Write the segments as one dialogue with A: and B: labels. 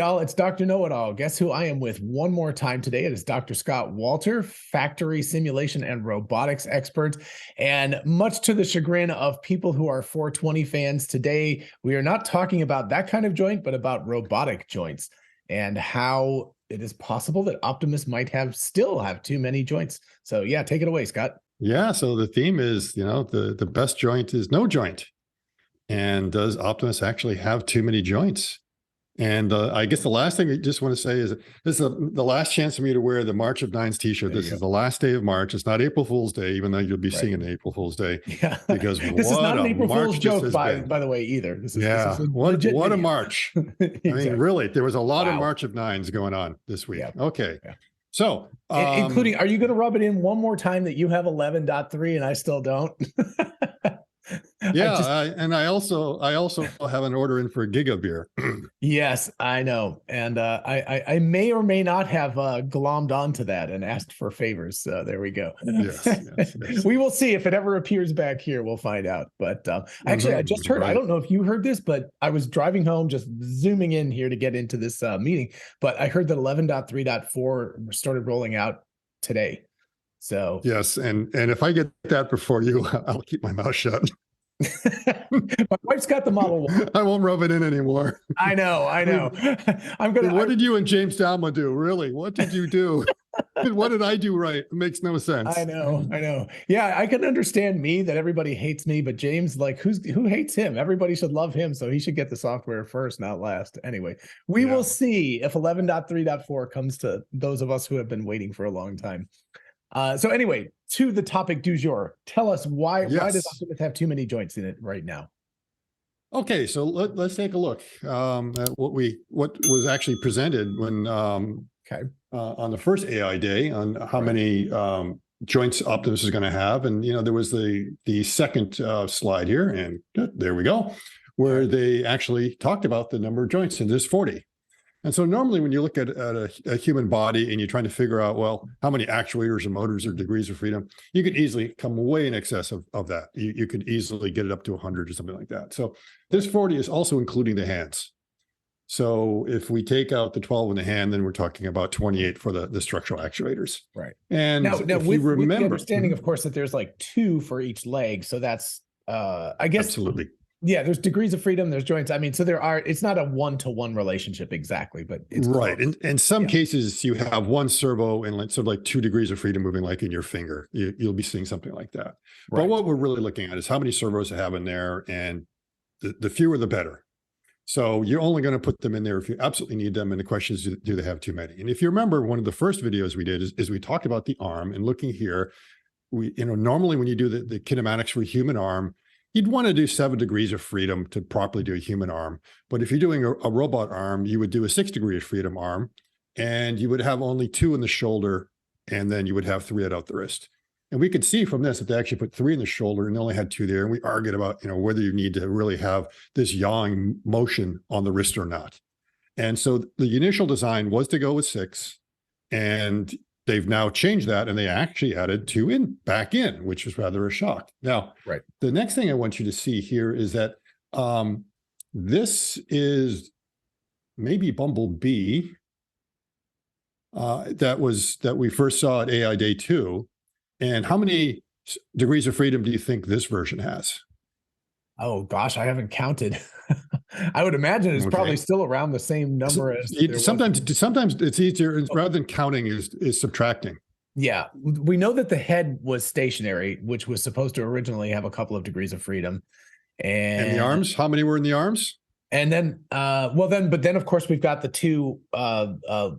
A: y'all, it's Dr. Know-It-All. Guess who I am with one more time today? It is Dr. Scott Walter, factory simulation and robotics expert. And much to the chagrin of people who are 420 fans today, we are not talking about that kind of joint, but about robotic joints and how it is possible that Optimus might still have too many joints. So yeah, take it away, Scott.
B: Yeah, so the theme is, the best joint is no joint. And does Optimus actually have too many joints? And I guess the last thing I just want to say is this is the last chance for me to wear the March of Nines t-shirt. This is the last day of March. It's not April Fool's Day, even though you'll be seeing an April Fool's Day.
A: Yeah.
B: Because
A: this is not an April Fool's joke, by the way, either. This is
B: what a March.
A: Exactly.
B: I mean, really, there was a lot of March of Nines going on this week. Yeah. Okay. Yeah. So,
A: including, are you going to rub it in one more time that you have 11.3 and I still don't?
B: Yeah, I also have an order in for a Giga beer.
A: Yes, I know, and I may or may not have glommed onto that and asked for favors. So there we go. Yes. We will see if it ever appears back here. We'll find out. But actually, I just heard. Right. I don't know if you heard this, but I was driving home, just zooming in here to get into this meeting. But I heard that 11.3.4 started rolling out today. So
B: yes, and if I get that before you, I'll keep my mouth shut.
A: My wife's got the Model 1.
B: I won't rub it in anymore.
A: I know.
B: What did you and James Dalma do? Really? What did you do? What did I do right? It makes no sense.
A: I know. Yeah, I can understand me that everybody hates me, but James, like, who hates him? Everybody should love him, so he should get the software first, not last. Anyway, we will see if 11.3.4 comes to those of us who have been waiting for a long time. So anyway, to the topic du jour, tell us why does Optimus have too many joints in it right now?
B: Okay, so let's take a look at what was actually presented when on the first AI day on how many joints Optimus is going to have, and there was the second slide here, and there we go, where they actually talked about the number of joints, and there's 40. And so normally when you look at a human body and you're trying to figure out, well, how many actuators and motors or degrees of freedom, you could easily come way in excess of that. You could easily get it up to 100 or something like that. So this 40 is also including the hands. So if we take out the 12 in the hand, then we're talking about 28 for the structural actuators.
A: Right.
B: And
A: now with the understanding, of course, that there's like 2 for each leg. So that's, I guess. Absolutely. Yeah, there's degrees of freedom, there's joints. I mean, so it's not a one-to-one relationship exactly, but it's
B: right. In some cases, you have one servo and sort of like 2 degrees of freedom moving like in your finger. You'll be seeing something like that. Right. But what we're really looking at is how many servos I have in there, and the fewer the better. So you're only going to put them in there if you absolutely need them. And the question is, do they have too many? And if you remember, one of the first videos we did is we talked about the arm, and looking here, normally when you do the kinematics for a human arm, you'd want to do 7 degrees of freedom to properly do a human arm. But if you're doing a robot arm, you would do a 6 degree of freedom arm, and you would have only 2 in the shoulder, and then you would have 3 out the wrist. And we could see from this that they actually put 3 in the shoulder and they only had 2 there. And we argued about, whether you need to really have this yawing motion on the wrist or not. And so the initial design was to go with 6, and they've now changed that, and they actually added 2 back in, which was rather a shock. Now, the next thing I want you to see here is that this is maybe Bumblebee that we first saw at AI Day 2. And how many degrees of freedom do you think this version has?
A: Oh gosh, I haven't counted. I would imagine it's probably still around the same number as
B: sometimes it's easier rather than counting is subtracting.
A: Yeah, we know that the head was stationary, which was supposed to originally have a couple of degrees of freedom. And
B: the arms, how many were in the arms?
A: And then, but then of course we've got the 2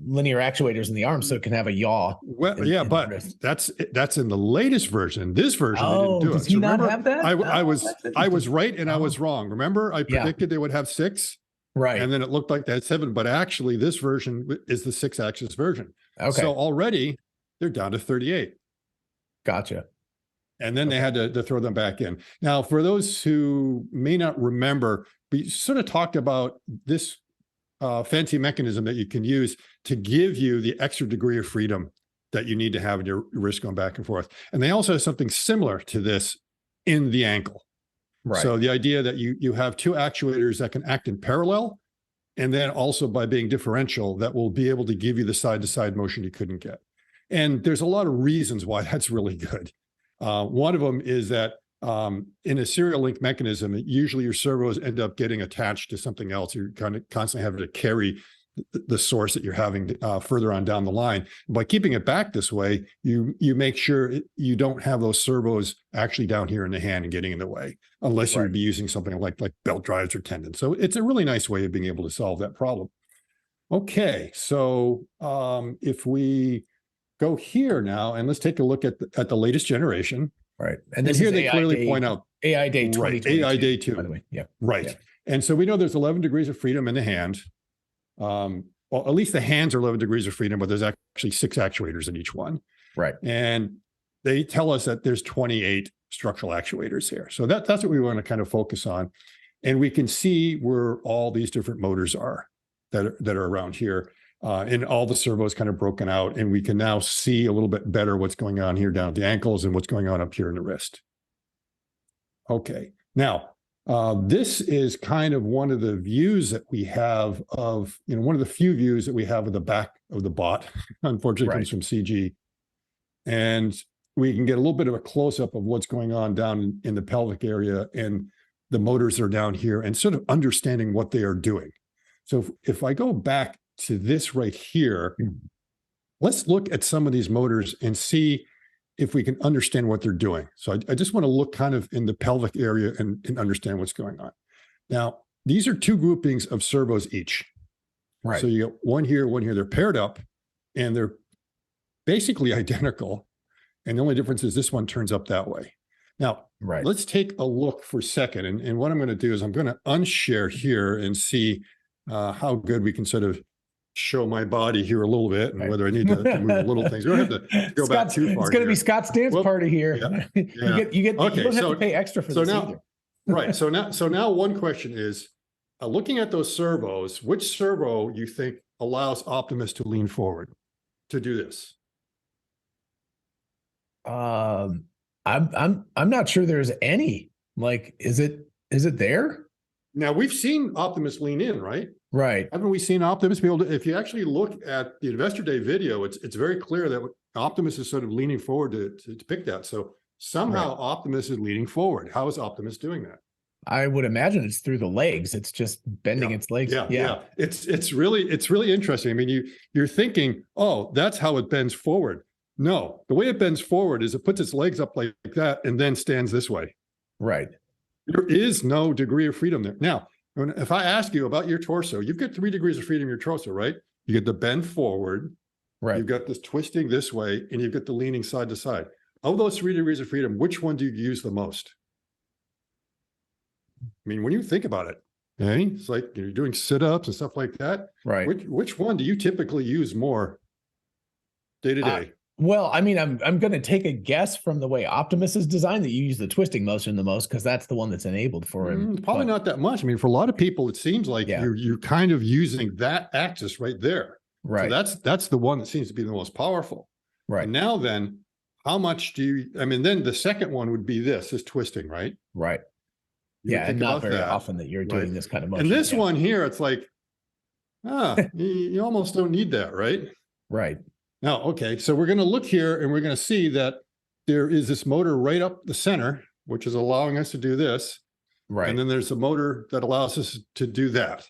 A: linear actuators in the arm, so it can have a yaw.
B: But that's in the latest version. This version, they didn't do it.
A: Does he not have that?
B: I was right and I was wrong. Remember, I predicted they would have 6,
A: right?
B: And then it looked like they had 7, but actually this version is the 6-axis version.
A: Okay, so
B: already they're down to 38.
A: Gotcha.
B: And then they had to throw them back in. Now, for those who may not remember, we sort of talked about this fancy mechanism that you can use to give you the extra degree of freedom that you need to have in your wrist going back and forth. And they also have something similar to this in the ankle. Right. So the idea that you have 2 actuators that can act in parallel, And then also by being differential, that will be able to give you the side-to-side motion you couldn't get. And there's a lot of reasons why that's really good. One of them is that in a serial link mechanism, usually your servos end up getting attached to something else. You're kind of constantly having to carry the source that you're having further on down the line. By keeping it back this way, you make sure you don't have those servos actually down here in the hand and getting in the way, unless you would be using something like belt drives or tendons. So it's a really nice way of being able to solve that problem. Okay, so if we go here now and let's take a look at the latest generation.
A: Right.
B: And here they clearly point out
A: AI Day 2022.
B: AI Day 2.
A: By the way. Yeah.
B: Right.
A: Yeah.
B: And so we know there's 11 degrees of freedom in the hand. Well, at least the hands are 11 degrees of freedom, but there's actually 6 actuators in each one.
A: Right.
B: And they tell us that there's 28 structural actuators here. So that's what we want to kind of focus on. And we can see where all these different motors are that are around here. And all the servos kind of broken out. And we can now see a little bit better what's going on here down at the ankles and what's going on up here in the wrist. Okay. Now, this is kind of one of the views that we have of, one of the few views that we have of the back of the bot, unfortunately comes from CG. And we can get a little bit of a close-up of what's going on down in the pelvic area and the motors are down here and sort of understanding what they are doing. So if I go back to this right here, let's look at some of these motors and see if we can understand what they're doing. So I just want to look kind of in the pelvic area and understand what's going on. Now, these are 2 groupings of servos each. Right. So you get one here. They're paired up and they're basically identical. And the only difference is this one turns up that way. Now, let's take a look for a second. And what I'm going to do is I'm going to unshare here and see how good we can sort of show my body here a little bit and whether I need to move a little things. We don't have to go back too far.
A: It's going to be Scott's dance party here. Yeah. You don't have to pay extra for this either.
B: Right. So now one question is, looking at those servos, which servo you think allows Optimus to lean forward to do this?
A: I'm not sure there's any. Like, is it there?
B: Now we've seen Optimus lean in, right?
A: Right.
B: Haven't we seen Optimus be able to, if you actually look at the Investor Day video, it's very clear that Optimus is sort of leaning forward to pick that. So somehow Optimus is leaning forward. How is Optimus doing that?
A: I would imagine it's through the legs. It's just bending its legs. Yeah.
B: It's really interesting. I mean, you're thinking, oh, that's how it bends forward. No, the way it bends forward is it puts its legs up like that and then stands this way.
A: Right.
B: There is no degree of freedom there. Now, if I ask you about your torso, you've got 3 degrees of freedom in your torso, right? You get the bend forward, right? You've got this twisting this way, and you've got the leaning side to side. Of those 3 degrees of freedom, which one do you use the most? I mean, when you think about it, okay, it's like you're doing sit-ups and stuff like that.
A: Right.
B: Which one do you typically use more day to day?
A: Well, I mean, I'm going to take a guess from the way Optimus is designed that you use the twisting motion the most because that's the one that's enabled for him.
B: Probably not that much. I mean, for a lot of people, it seems like you're kind of using that axis right there.
A: Right.
B: So that's the one that seems to be the most powerful.
A: Right.
B: And now then, how much do you? I mean, then the second one would be this twisting, right?
A: Right. And not very often that you're doing this kind of motion.
B: And this one here, it's like, you almost don't need that, right?
A: Right.
B: Now, okay, so we're going to look here and we're going to see that there is this motor right up the center, which is allowing us to do this.
A: Right.
B: And then there's a motor that allows us to do that.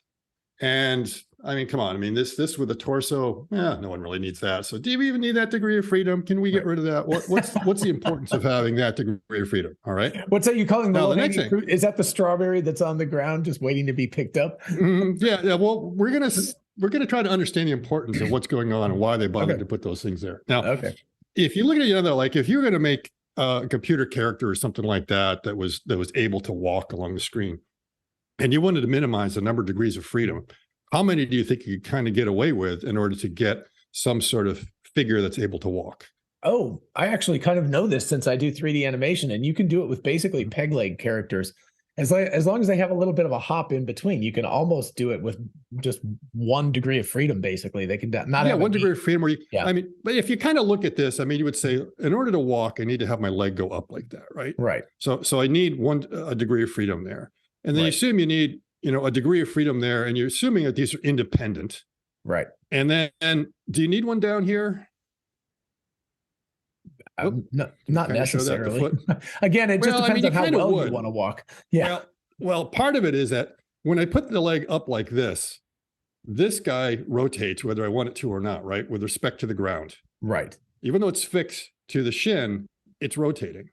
B: And I mean, come on. I mean, this with the torso, no one really needs that. So do we even need that degree of freedom? Can we get rid of that? What's the importance of having that degree of freedom? All right.
A: What's that you calling the next thing? Fruit? Is that the strawberry that's on the ground just waiting to be picked up?
B: Yeah. Well, we're going to try to understand the importance of what's going on and why they bothered to put those things there. Now, if you look at like if you're going to make a computer character or something like that was able to walk along the screen, and you wanted to minimize the number of degrees of freedom, how many do you think you could kind of get away with in order to get some sort of figure that's able to walk?
A: Oh, I actually kind of know this since I do 3D animation, and you can do it with basically peg leg characters. As long as they have a little bit of a hop in between, you can almost do it with just 1 degree of freedom. Basically, they can not have
B: 1 degree of freedom. I mean, but if you kind of look at this, I mean, you would say, in order to walk, I need to have my leg go up like that, right?
A: Right.
B: So I need a degree of freedom there, and then you assume you need a degree of freedom there, and you're assuming that these are independent.
A: Right.
B: And then, do you need one down here?
A: Not necessarily. Again, it just depends on how well you want to walk. Yeah.
B: Well, part of it is that when I put the leg up like this guy rotates whether I want it to or not, right? With respect to the ground.
A: Right.
B: Even though it's fixed to the shin, it's rotating.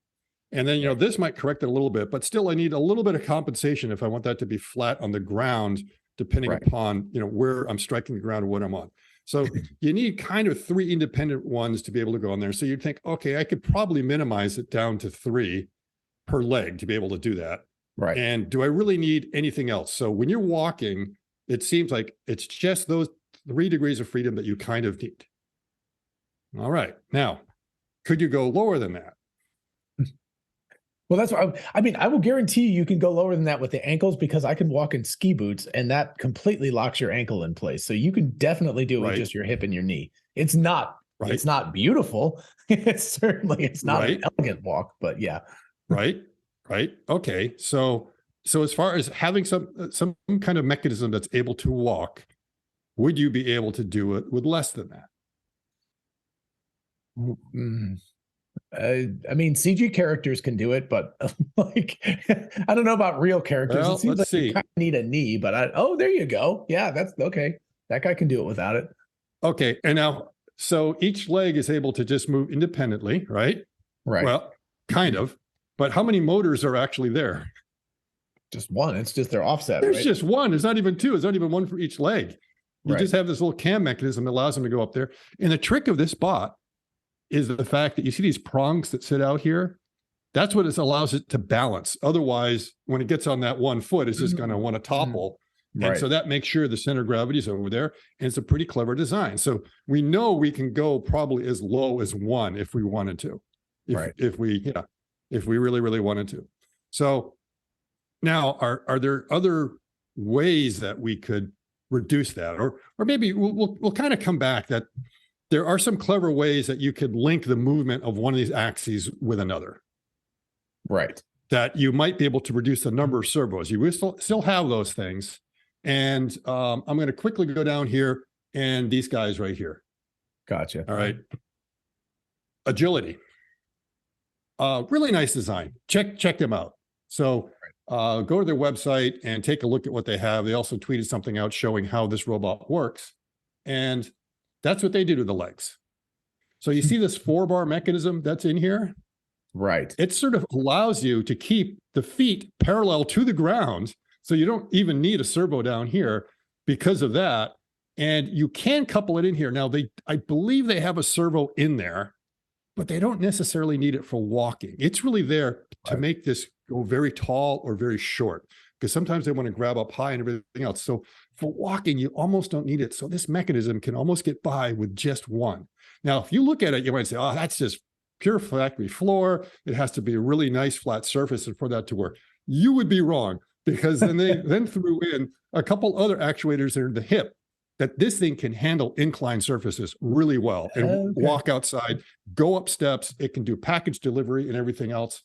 B: And then, this might correct it a little bit, but still I need a little bit of compensation if I want that to be flat on the ground, depending upon, where I'm striking the ground or what I'm on. So you need kind of 3 independent ones to be able to go on there. So you'd think, okay, I could probably minimize it down to 3 per leg to be able to do that.
A: Right.
B: And do I really need anything else? So when you're walking, it seems like it's just those 3 degrees of freedom that you kind of need. All right. Now, could you go lower than that?
A: Well, that's what I will guarantee you can go lower than that with the ankles, because I can walk in ski boots and that completely locks your ankle in place. So you can definitely do it with just your hip and your knee. It's not beautiful. It's not an elegant walk, but yeah.
B: Right. Okay. So as far as having some kind of mechanism that's able to walk, would you be able to do it with less than that?
A: CG characters can do it, but I don't know about real characters.
B: Well,
A: it seems like you kind of need a knee, but there you go. Yeah, that's okay. That guy can do it without it.
B: Okay. And now, so each leg is able to just move independently, right?
A: Right.
B: Well, kind of, but how many motors are actually there?
A: Just one. It's just their offset.
B: There's just one. There's not even 2. There's not even one for each leg. You just have this little cam mechanism that allows them to go up there. And the trick of this bot is the fact that you see these prongs that sit out here. That's what it allows it to balance. Otherwise, when it gets on that one foot, it's just going to want to topple. And so that makes sure the center of gravity is over there. And it's a pretty clever design. So we know we can go probably as low as 1 if we wanted to. If we really, really wanted to. So now, are there other ways that we could reduce that? Or maybe we'll kind of come back that there are some clever ways that you could link the movement of one of these axes with another.
A: Right.
B: That you might be able to reduce the number of servos. You will still have those things. And I'm going to quickly go down here and these guys right here.
A: Gotcha.
B: All right. Agility. Really nice design. Check them out. So go to their website and take a look at what they have. They also tweeted something out showing how this robot works. And that's what they do to the legs. So you see this 4-bar mechanism that's in here?
A: Right.
B: It sort of allows you to keep the feet parallel to the ground. So you don't even need a servo down here because of that. And you can couple it in here. Now, I believe they have a servo in there, but they don't necessarily need it for walking. It's really there to make this go very tall or very short, because sometimes they want to grab up high and everything else. So for walking, you almost don't need it. So this mechanism can almost get by with just one. Now, if you look at it, you might say, oh, that's just pure factory floor. It has to be a really nice flat surface for that to work. You would be wrong, because then they then threw in a couple other actuators that are the hip, that this thing can handle inclined surfaces really well and walk outside, go up steps. It can do package delivery and everything else.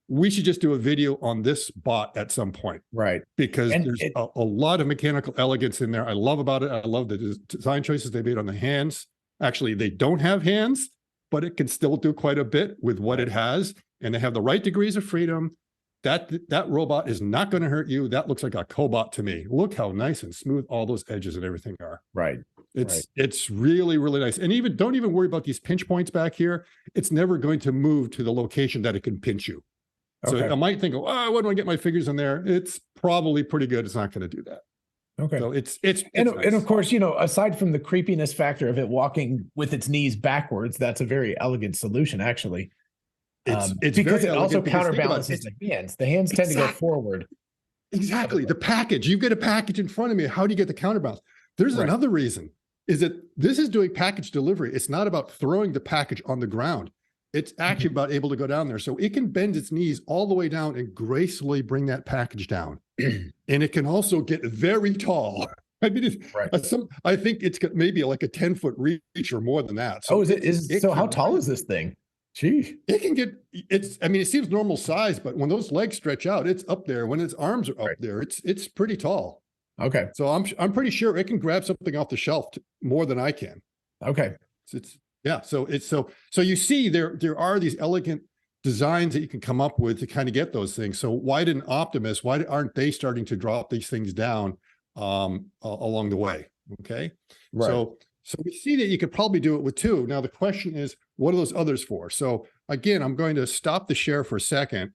B: We should just do a video on this bot at some point.
A: Right.
B: Because there's a lot of mechanical elegance in there. I love about it. I love the design choices they made on the hands. Actually, they don't have hands, but it can still do quite a bit with what it has. And they have the right degrees of freedom. That robot is not going to hurt you. That looks like a cobot to me. Look how nice and smooth all those edges and everything are.
A: Right.
B: It's really, really nice. And don't even worry about these pinch points back here. It's never going to move to the location that it can pinch you. So I might think, oh, I wouldn't want to get my fingers in there. It's probably pretty good. It's not going to do that.
A: Okay.
B: So it's
A: and
B: nice.
A: And of course, aside from the creepiness factor of it walking with its knees backwards, that's a very elegant solution, actually. It's because it also counterbalances the hands. The hands tend to go forward.
B: Exactly. The package. You get a package in front of me. How do you get the counterbalance? There's another reason, is that this is doing package delivery. It's not about throwing the package on the ground. It's actually about able to go down there. So it can bend its knees all the way down and gracefully bring that package down. And it can also get very tall. I mean, I think it's got maybe like a 10-foot reach or more than that.
A: So how tall is this thing? Gee.
B: It can get, I mean, it seems normal size, but when those legs stretch out, it's up there. When its arms are up there, it's pretty tall.
A: Okay.
B: So I'm pretty sure it can grab something off the shelf more than I can.
A: Okay.
B: Yeah. So you see there are these elegant designs that you can come up with to kind of get those things. So why aren't they starting to drop these things down along the way? Okay.
A: Right.
B: So we see that you could probably do it with two. Now the question is, what are those others for? So again, I'm going to stop the share for a second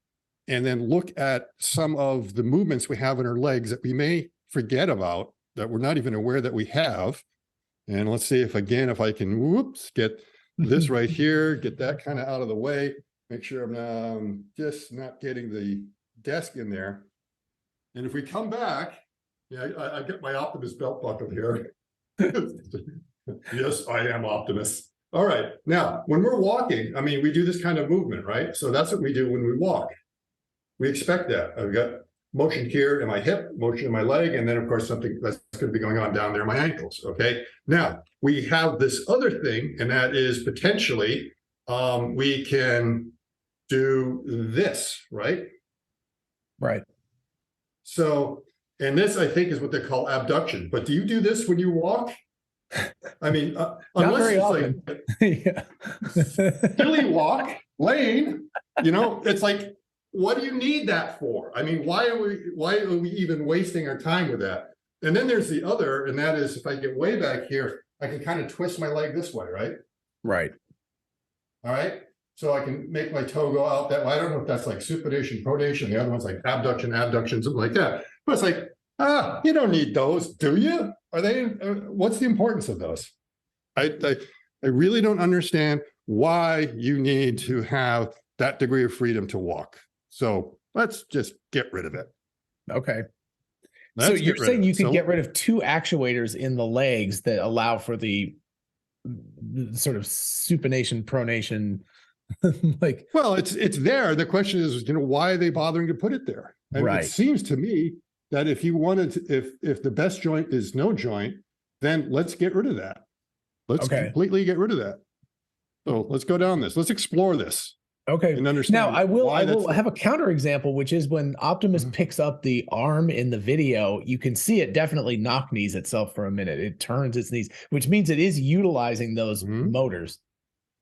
B: and then look at some of the movements we have in our legs that we may forget about, that we're not even aware that we have. And let's see if I can, get this right here, get that kind of out of the way, make sure I'm just not getting the desk in there. And if we come back, I get my Optimus belt buckle here. Yes, I am Optimus. All right. Now, when we're walking, I mean, we do this kind of movement, right? So that's what we do when we walk. We expect that. I've got motion here in my hip, motion in my leg, and then of course something that's going to be going on down there in my ankles. Okay. Now we have this other thing, and that is potentially we can do this, right?
A: Right.
B: So, and this I think is what they call abduction. But do you do this when you walk? I mean, unless
A: very
B: it's
A: often.
B: like silly walk lane, it's like, what do you need that for? I mean, why are we even wasting our time with that? And then there's the other, and that is if I get way back here, I can kind of twist my leg this way, right?
A: Right.
B: All right. So I can make my toe go out that way. I don't know if that's like supination, pronation. The other one's like abduction, something like that. But it's like, you don't need those, do you? Are they? What's the importance of those? I really don't understand why you need to have that degree of freedom to walk. So let's just get rid of it.
A: Okay. So you're saying you can get rid of two actuators in the legs that allow for the sort of supination, pronation, like.
B: Well, it's there. The question is, why are they bothering to put it there? And
A: right.
B: It seems to me that if you wanted to, if the best joint is no joint, then let's get rid of that. Let's completely get rid of that. So let's go down this. Let's explore this.
A: Okay.
B: And understand.
A: Now I will have a counterexample, which is when Optimus picks up the arm in the video, you can see it definitely knock knees itself for a minute. It turns its knees, which means it is utilizing those motors.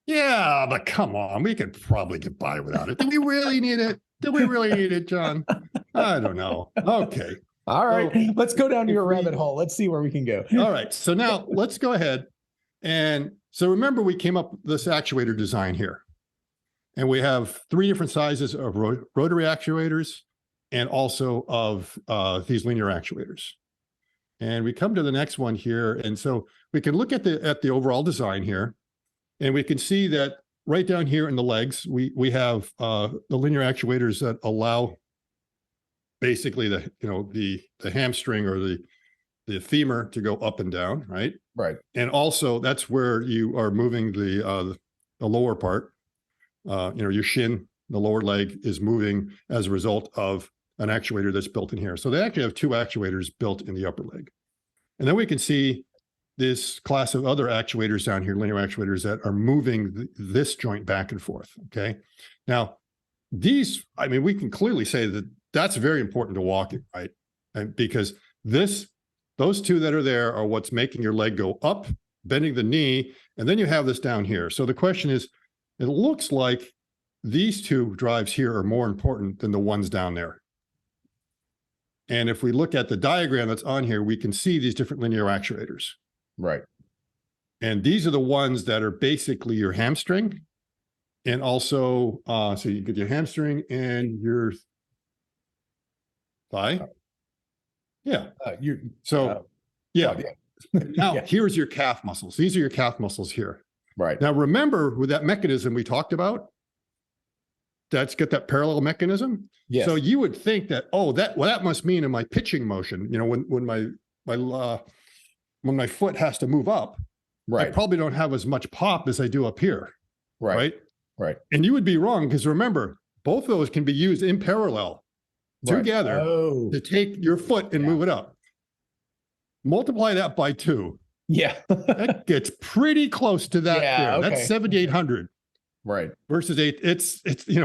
B: Yeah, but come on, we could probably get by without it. Do we really need it? Do we really need it, John? I don't know. Okay.
A: All right. So, let's go down to your rabbit hole. Let's see where we can go.
B: All right. So now let's go ahead. And so remember, we came up with this actuator design here. And we have three different sizes of rotary actuators and also of these linear actuators. And we come to the next one here. And so we can look at the overall design here. And we can see that right down here in the legs, we have the linear actuators that allow basically the hamstring or the femur to go up and down, right?
A: Right.
B: And also that's where you are moving the lower part. Your shin, the lower leg is moving as a result of an actuator that's built in here. So they actually have two actuators built in the upper leg. And then we can see this class of other actuators down here, linear actuators that are moving this joint back and forth. Okay. Now these, I mean, we can clearly say that that's very important to walking, right? And because those two that are there are what's making your leg go up, bending the knee, and then you have this down here. So the question is, it looks like these two drives here are more important than the ones down there. And if we look at the diagram that's on here, we can see these different linear actuators.
A: Right.
B: And these are the ones that are basically your hamstring. And also, so you get your hamstring and your thigh. Yeah. Now, here's your calf muscles. These are your calf muscles here.
A: Right.
B: Now, remember with that mechanism we talked about, that's got that parallel mechanism.
A: Yes.
B: So you would think that, that must mean in my pitching motion, when my foot has to move up, right, I probably don't have as much pop as I do up here. Right. And you would be wrong, because remember, both of those can be used in parallel together to take your foot and move it up. Multiply that by 2.
A: Yeah.
B: That gets pretty close to that.
A: Yeah,
B: there. That's 7,800.
A: Right.
B: Versus eight, it's,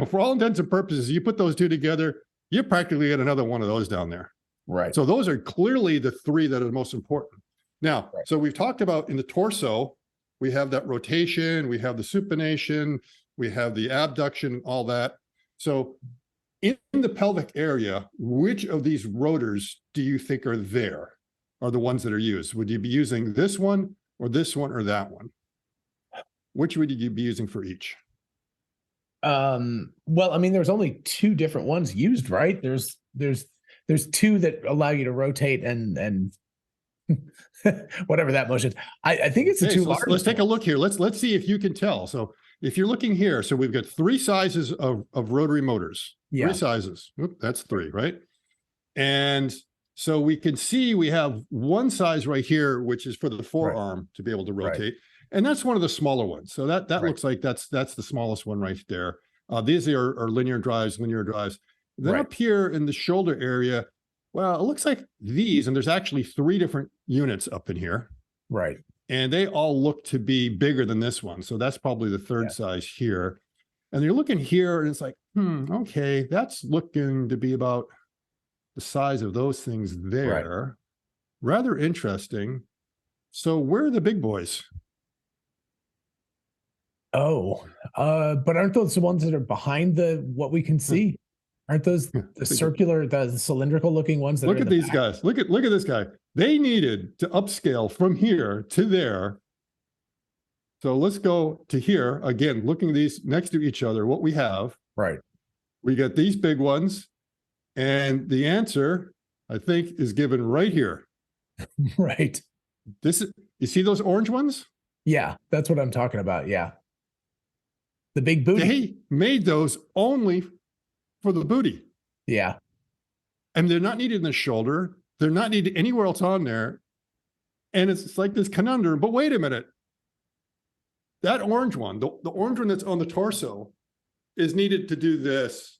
B: for all intents and purposes, you put those two together, you practically get another one of those down there.
A: Right.
B: So those are clearly the three that are the most important. Now, so we've talked about in the torso, we have that rotation, we have the supination, we have the abduction, all that. So in the pelvic area, which of these rotors do you think are the ones that are used? Would you be using this one or that one? Which would you be using for each?
A: Well, I mean, there's only two different ones used, right? There's two that allow you to rotate and whatever that motion is. I think it's the two large.
B: Let's take a look here. Let's see if you can tell. So if you're looking here, so we've got three sizes of rotary motors.
A: Yeah.
B: Three sizes. Oop, that's three, right? And so we can see we have one size right here, which is for the forearm to be able to rotate. Right. And that's one of the smaller ones. So that looks like that's the smallest one right there. These are linear drives. Then up here in the shoulder area, well, it looks like these, and there's actually three different units up in here.
A: Right.
B: And they all look to be bigger than this one. So that's probably the third size here. And you're looking here and it's like, okay, that's looking to be about the size of those things there. Right. Rather interesting. So where are the big boys?
A: Oh, but aren't those the ones that are behind what we can see? Aren't those the circular, the cylindrical looking ones that
B: look at these guys. Look at this guy. They needed to upscale from here to there. So let's go to here again, looking at these next to each other, what we have.
A: Right.
B: We got these big ones. And the answer, I think, is given right here.
A: Right.
B: You see those orange ones?
A: Yeah, that's what I'm talking about. Yeah. The big booty.
B: They made those only for the booty.
A: Yeah.
B: And they're not needed in the shoulder. They're not needed anywhere else on there. And it's like this conundrum, but wait a minute. That orange one, the orange one that's on the torso is needed to do this.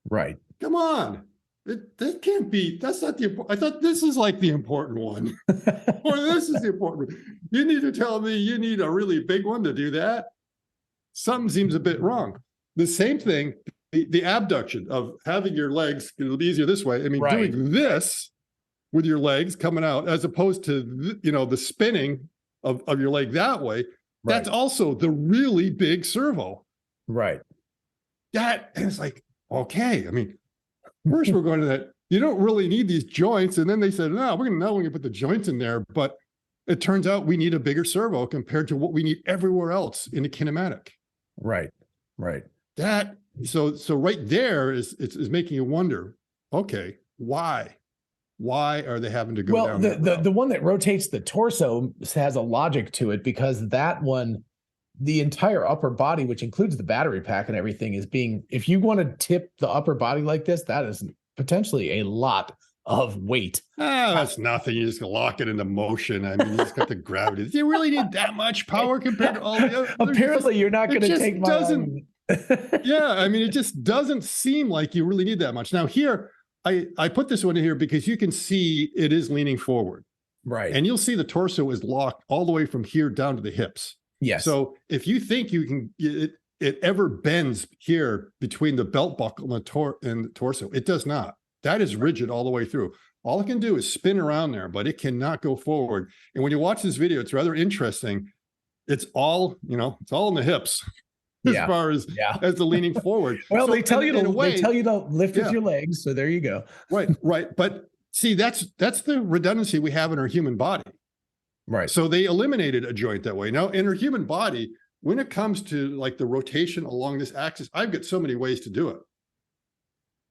A: Right.
B: Come on. That can't be, that's not I thought this is like the important one. Or this is the important one. You need to tell me you need a really big one to do that? Something seems a bit wrong. The same thing, the abduction of having your legs, it'll be easier this way. I mean, doing this with your legs coming out, as opposed to, the spinning of your leg that way, that's also the really big servo.
A: Right.
B: And it's like, okay, I mean, first we're going to that, you don't really need these joints. And then they said, no, we're going to put the joints in there. But it turns out we need a bigger servo compared to what we need everywhere else in a kinematic.
A: Right. Right.
B: So right there is making you wonder, okay, why are they having to go down that route?
A: The one that rotates the torso has a logic to it, because that one, the entire upper body, which includes the battery pack and everything, is if you want to tip the upper body like this, that is potentially a lot of weight.
B: That's nothing. You just lock it into motion. I mean, you just got the gravity. Do you really need that much power compared to all the other?
A: Apparently, you're not going to take my argument.
B: Yeah, I mean, it just doesn't seem like you really need that much. Now here, I put this one in here because you can see it is leaning forward.
A: Right.
B: And you'll see the torso is locked all the way from here down to the hips.
A: Yes.
B: So if you think you can, it ever bends here between the belt buckle and the torso, it does not. That is rigid all the way through. All it can do is spin around there, but it cannot go forward. And when you watch this video, it's rather interesting. It's all, it's all in the hips as far as the leaning forward.
A: Well, they tell you to lift with your legs. So there you go.
B: Right. But see, that's the redundancy we have in our human body.
A: Right.
B: So they eliminated a joint that way. Now, in our human body, when it comes to like the rotation along this axis, I've got so many ways to do it.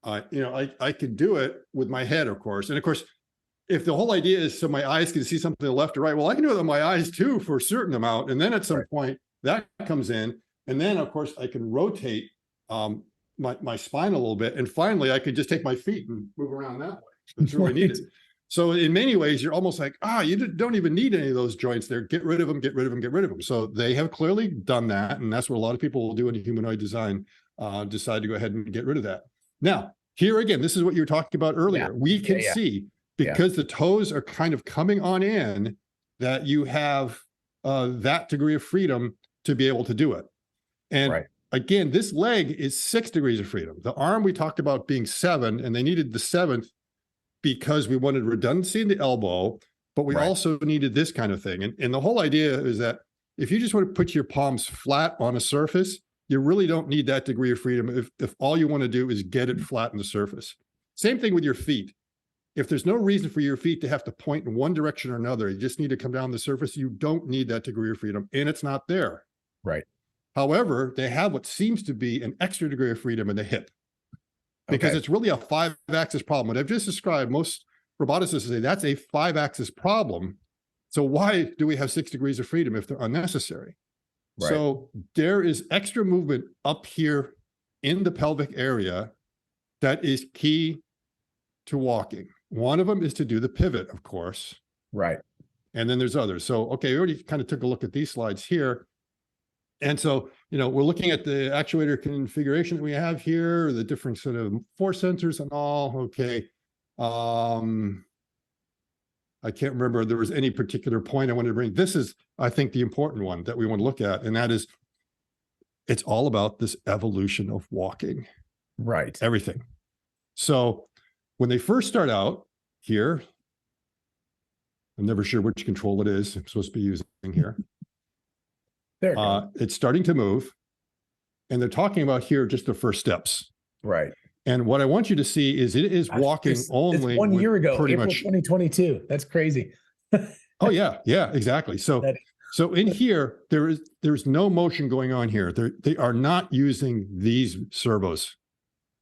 B: I could do it with my head, of course. And of course, if the whole idea is so my eyes can see something to the left or right, well, I can do it with my eyes too for a certain amount. And then at some point that comes in. And then, of course, I can rotate my spine a little bit. And finally, I could just take my feet and move around that way. That's really needed. So in many ways, you're almost like, you don't even need any of those joints there. Get rid of them, get rid of them, get rid of them. So they have clearly done that. And that's what a lot of people will do in humanoid design, decide to go ahead and get rid of that. Now, here again, this is what you were talking about earlier. We can see, because the toes are kind of coming on in, that you have that degree of freedom to be able to do it. And again, this leg is 6 degrees of freedom. The arm we talked about being 7, and they needed the 7th because we wanted redundancy in the elbow, but we also needed this kind of thing. And the whole idea is that if you just want to put your palms flat on a surface, you really don't need that degree of freedom if all you want to do is get it flat on the surface. Same thing with your feet. If there's no reason for your feet to have to point in one direction or another, you just need to come down the surface, you don't need that degree of freedom, and it's not there.
A: Right.
B: However, they have what seems to be an extra degree of freedom in the hip, because it's really a 5-axis problem. What I've just described, most roboticists say that's a 5-axis problem. So why do we have 6 degrees of freedom if they're unnecessary? Right. So there is extra movement up here in the pelvic area that is key to walking. One of them is to do the pivot, of course.
A: Right.
B: And then there's others. So, okay, we already kind of took a look at these slides here. And so, we're looking at the actuator configuration that we have here, the different sort of force sensors and all. Okay. I can't remember if there was any particular point I wanted to bring. This is, I think, the important one that we want to look at. And that is, it's all about this evolution of walking.
A: Right.
B: Everything. So when they first start out here, I'm never sure which control it is I'm supposed to be using here. There it's starting to move. And they're talking about here just the first steps.
A: Right.
B: And what I want you to see is it is walking only
A: 1 year ago,
B: pretty
A: April
B: much
A: 2022. That's crazy.
B: Oh yeah, exactly. So in here, there's no motion going on here. They are not using these servos.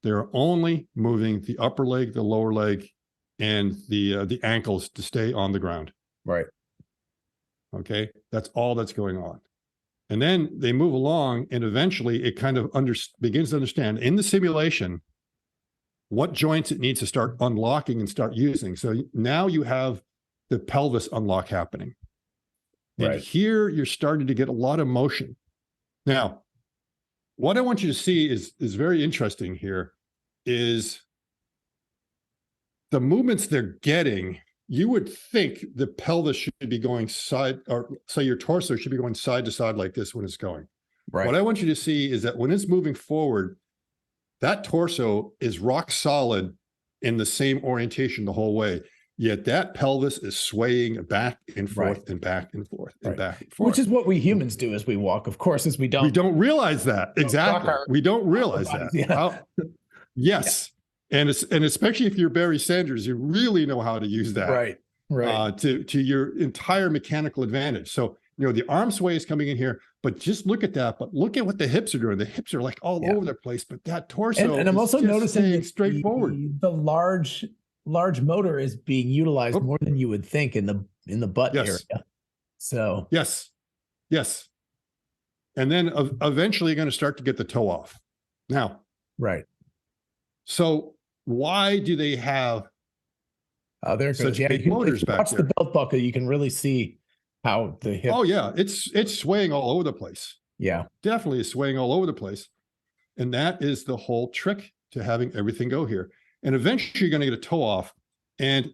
B: They're only moving the upper leg, the lower leg, and the ankles to stay on the ground.
A: Right.
B: Okay, that's all that's going on. And then they move along, and eventually it kind of begins to understand in the simulation what joints it needs to start unlocking and start using. So now you have the pelvis unlock happening. And here you're starting to get a lot of motion. Now, what I want you to see is very interesting here is the movements they're getting. You would think the pelvis should be going side, or say your torso should be going side to side like this when it's going. Right. What I want you to see is that when it's moving forward, that torso is rock solid in the same orientation the whole way. Yet that pelvis is swaying back and forth and back and forth and back and forth.
A: Which is what we humans do as we walk. Of course, as we don't.
B: We don't realize that. Exactly. We don't realize that. Yeah. Yes. Yeah. And especially if you're Barry Sanders, you really know how to use that. Right. To your entire mechanical advantage. So, the arm sway is coming in here, but just look at that. But look at what the hips are doing. The hips are like all over the place, but that torso
A: and I'm also noticing
B: straightforward.
A: The large motor is being utilized more than you would think in the butt area. So
B: yes. And then eventually you're going to start to get the toe off. Now, so why do they have
A: such
B: big motors back there?
A: Watch the belt buckle. You can really see how the hip.
B: Oh yeah, it's swaying all over the place.
A: Yeah,
B: definitely is swaying all over the place, and that is the whole trick to having everything go here. And eventually, you're going to get a toe off. And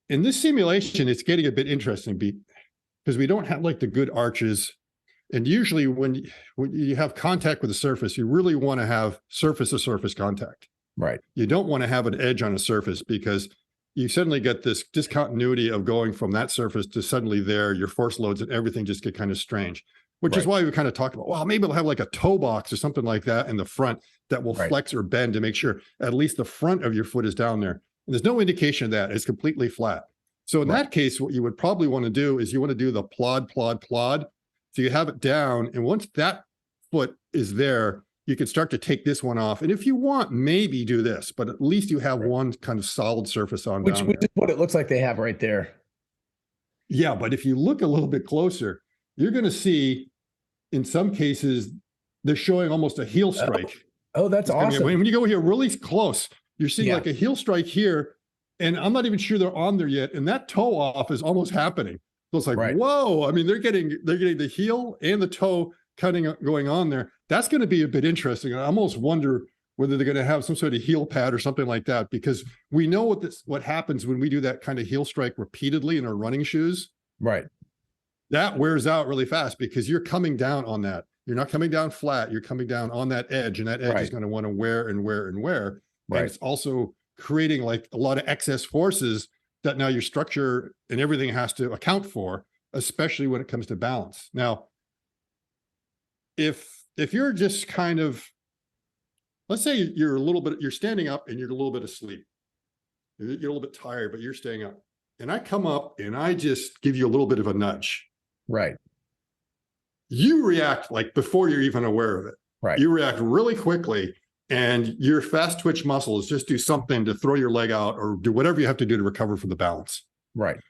B: in this simulation, it's getting a bit interesting because we don't have like the good arches. And usually, when you have contact with the surface, you really want to have surface-to-surface contact.
A: Right.
B: You don't want to have an edge on a surface because you suddenly get this discontinuity of going from that surface to suddenly there, your force loads and everything just get kind of strange, which is why we kind of talked about, well, maybe we'll have like a toe box or something like that in the front that will flex or bend to make sure at least the front of your foot is down there. And there's no indication of that. It's completely flat. So in that case, what you would probably want to do is you want to do the plod. So you have it down. And once that foot is there, you can start to take this one off. And if you want, maybe do this, but at least you have one kind of solid surface on down there.
A: Which is what it looks like they have right there.
B: Yeah, but if you look a little bit closer, you're going to see in some cases, they're showing almost a heel strike.
A: Oh, that's awesome.
B: When you go here really close, you're seeing like a heel strike here. And I'm not even sure they're on there yet. And that toe off is almost happening. So it's like, whoa. I mean, they're getting the heel and the toe going on there. That's going to be a bit interesting. I almost wonder whether they're going to have some sort of heel pad or something like that, because we know what happens when we do that kind of heel strike repeatedly in our running shoes.
A: Right.
B: that wears out really fast because you're coming down on that. You're not coming down flat. You're coming down on that edge, and that edge is going to want to wear and wear and wear.
A: Right.
B: And it's also creating like a lot of excess forces that now your structure and everything has to account for, especially when it comes to balance. Now, if you're just kind of, let's say you're standing up and you're a little bit asleep. You're a little bit tired, but you're staying up. And I come up and I just give you a little bit of a nudge.
A: Right.
B: You react like before you're even aware of it.
A: Right.
B: You react really quickly, and your fast twitch muscles just do something to throw your leg out or do whatever you have to do to recover from the balance.
A: Right.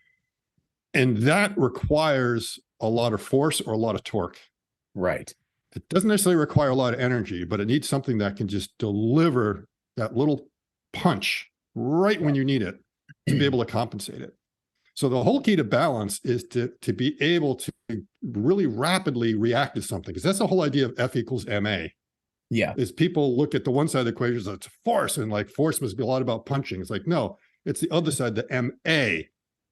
B: And that requires a lot of force or a lot of torque.
A: Right.
B: It doesn't necessarily require a lot of energy, but it needs something that can just deliver that little punch right when you need it to be able to compensate it. So the whole key to balance is to be able to really rapidly react to something, because that's the whole idea of F equals ma.
A: Yeah.
B: Is people look at the one side of the equation as it's force, and like force must be a lot about punching. It's like, no, it's the other side, the ma.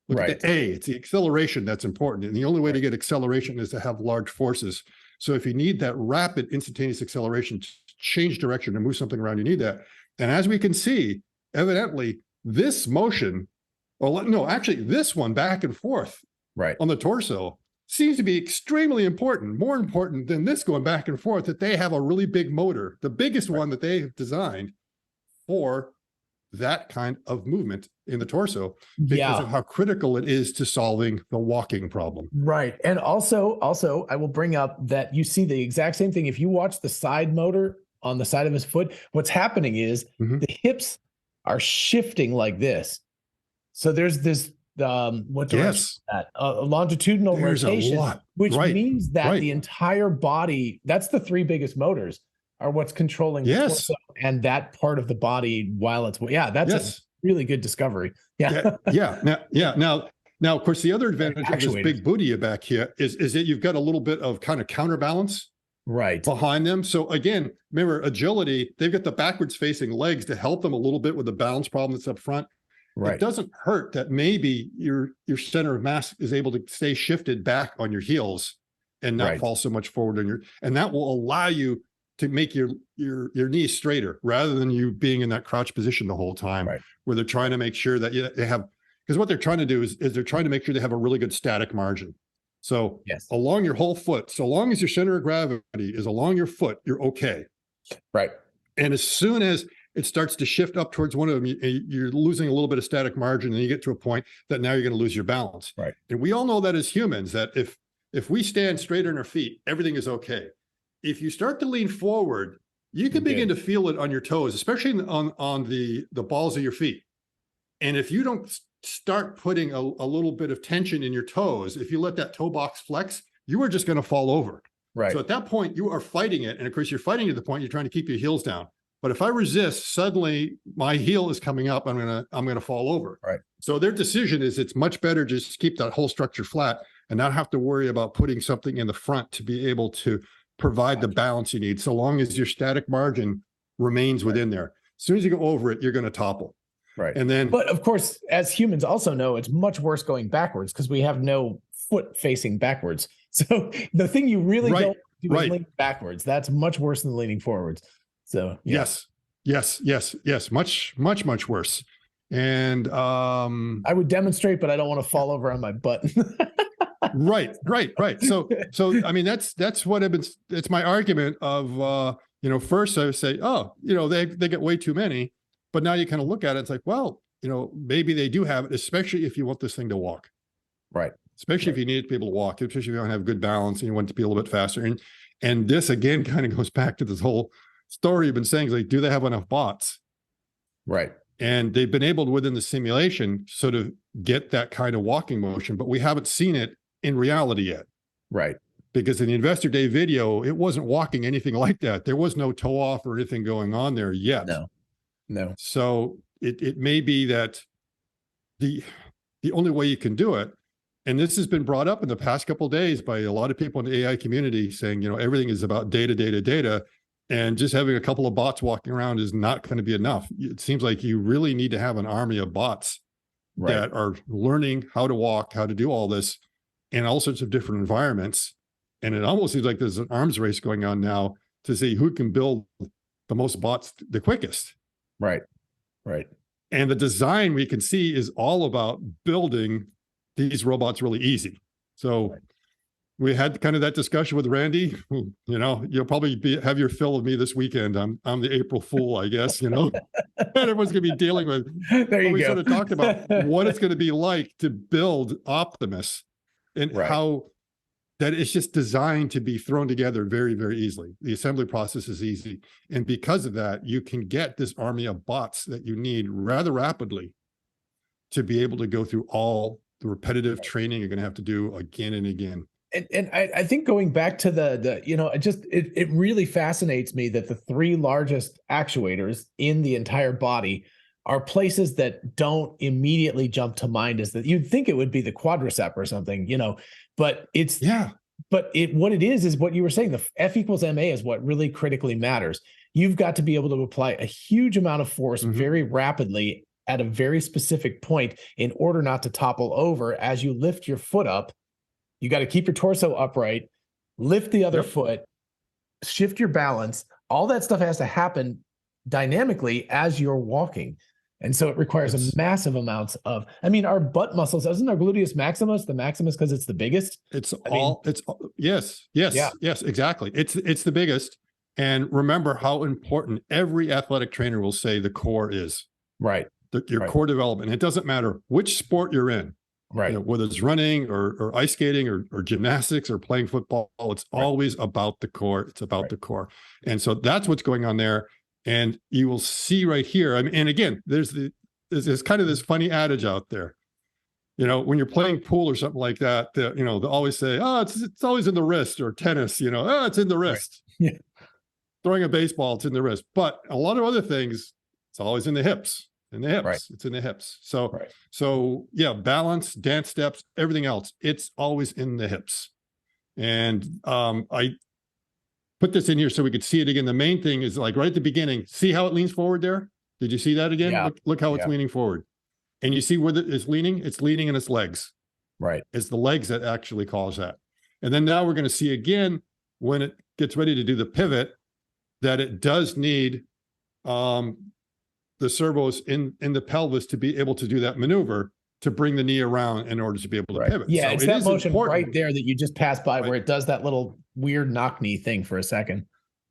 B: Look at the A, it's the acceleration that's important. And the only way to get acceleration is to have large forces. So if you need that rapid instantaneous acceleration to change direction and move something around, you need that. And as we can see, evidently, this motion, well, no, actually this one back and forth on the torso seems to be extremely important, more important than this going back and forth, that they have a really big motor, the biggest one that they have designed for that kind of movement in the torso, because of how critical it is to solving the walking problem.
A: Right. And also I will bring up that you see the exact same thing. If you watch the side motor on the side of his foot, what's happening is the hips are shifting like this. So there's this what direction is that? A longitudinal rotation, which means that the entire body, that's the three biggest motors, are what's controlling the torso and that part of the body while it's that's a really good discovery. Now, of course, the other advantage of this big booty back here is that you've got a little bit of kind of counterbalance behind them. So again, remember agility, they've got the backwards facing legs to help them a little bit with the balance problem that's up front. It doesn't hurt that maybe your center of mass is able to stay shifted back on your heels and not fall so much forward on and that will allow you to make your knees straighter rather than you being in that crouch position the whole time, where they're trying to make sure that they have, because what they're trying to do is they're trying to make sure they have a really good static margin. So along your whole foot, so long as your center of gravity is along your foot, you're okay. Right. And as soon as it starts to shift up towards one of them, you're losing a little bit of static margin, and you get to a point that now you're going to lose your balance. Right. And we all know that as humans, that if we stand straight on our feet, everything is okay. If you start to lean forward, you can begin to feel it on your toes, especially on the balls of your feet. And if you don't start putting a little bit of tension in your toes, if you let that toe box flex, you are just going to fall over. Right. So at that point, you are fighting it. And of course, you're fighting to the point you're trying to keep your heels down. But if I resist, suddenly my heel is coming up, I'm gonna fall over. Right. So their decision is it's much better just to keep that whole structure flat and not have to worry about putting something in the front to be able to provide the balance you need, so long as your static margin remains within there. As soon as you go over it, you're going to topple. Right. And then, but of course, as humans also know, it's much worse going backwards because we have no foot facing backwards. So the thing you really don't do is lean backwards. That's much worse than leaning forwards. So yes, much worse. And I would demonstrate, but I don't want to fall over on my butt. Right. So I mean, that's what it's my argument of first I would say, they get way too many, but now you kind of look at it, it's like, well, maybe they do have it, especially if you want this thing to walk. Right. Especially if you need it to be able to walk, especially if you don't have good balance and you want it to be a little bit faster. And this again kind of goes back to this whole story you've been saying, is like, do they have enough bots? Right. And they've been able to, within the simulation, sort of get that kind of walking motion, but we haven't seen it in reality yet. Right. Because in the Investor Day video, it wasn't walking anything like that. There was no toe off or anything going on there yet. No. So it may be that the only way you can do it, and this has been brought up in the past couple of days by a lot of people in the AI community saying, everything is about data. And just having a couple of bots walking around is not going to be enough. It seems like you really need to have an army of bots that are learning how to walk, how to do all this.
B: in all sorts of different environments. And it almost seems like there's an arms race going on now to see who can build the most bots the quickest.
A: Right. Right.
B: And the design we can see is all about building these robots really easy. So we had kind of that discussion with Randy. You know, you'll probably have your fill of me this weekend. I'm the April Fool, I guess, you know, and everyone's going to be dealing with.
A: There you
B: we
A: go.
B: sort of talked about what it's going to be like to build Optimus and how that it's just designed to be thrown together very, very easily. The assembly process is easy. And because of that, you can get this army of bots that you need rather rapidly to be able to go through all the repetitive training you're going to have to do again and again.
A: And I think going back to the you know, it really fascinates me that the 3 largest actuators in the entire body are places that don't immediately jump to mind as that you'd think it would be the quadricep or something, you know, but it's but what it is what you were saying, the F equals MA is what really critically matters. You've got to be able to apply a huge amount of force very rapidly at a very specific point in order not to topple over as you lift your foot up. You got to keep your torso upright, lift the other foot, shift your balance. All that stuff has to happen dynamically as you're walking. And so it requires a massive amounts of, I mean, our butt muscles, isn't our gluteus maximus the maximus because it's the biggest?
B: Yes, exactly. It's the biggest. And remember how important every athletic trainer will say the core is.
A: Right.
B: Your core development. It doesn't matter which sport you're in.
A: Right.
B: You know, whether it's running or ice skating or gymnastics or playing football, it's always about the core. It's about the core. And so that's what's going on there. And you will see right here. I mean, and again, there's kind of this funny adage out there. You know, when you're playing pool or something like that, you know, they always say, oh, it's always in the wrist, or tennis, you know, oh, it's in the wrist.
A: Right. Yeah.
B: Throwing a baseball, it's in the wrist. But a lot of other things, it's always in the hips. In the hips.
A: Right.
B: It's in the hips. So yeah, balance, dance steps, everything else, it's always in the hips. And I put this in here so we could see it again. The main thing is like right at the beginning, see how it leans forward there? Did you see that again?
A: Yeah.
B: Look how it's leaning forward. And you see where it's leaning? It's leaning in its legs.
A: Right. It's
B: the legs that actually cause that. And then now we're going to see again, when it gets ready to do the pivot, that it does need the servos in the pelvis to be able to do that maneuver to bring the knee around in order to be able to pivot.
A: Yeah,
B: so
A: it's that motion right there that you just passed by where it does that little weird knock knee thing for a second.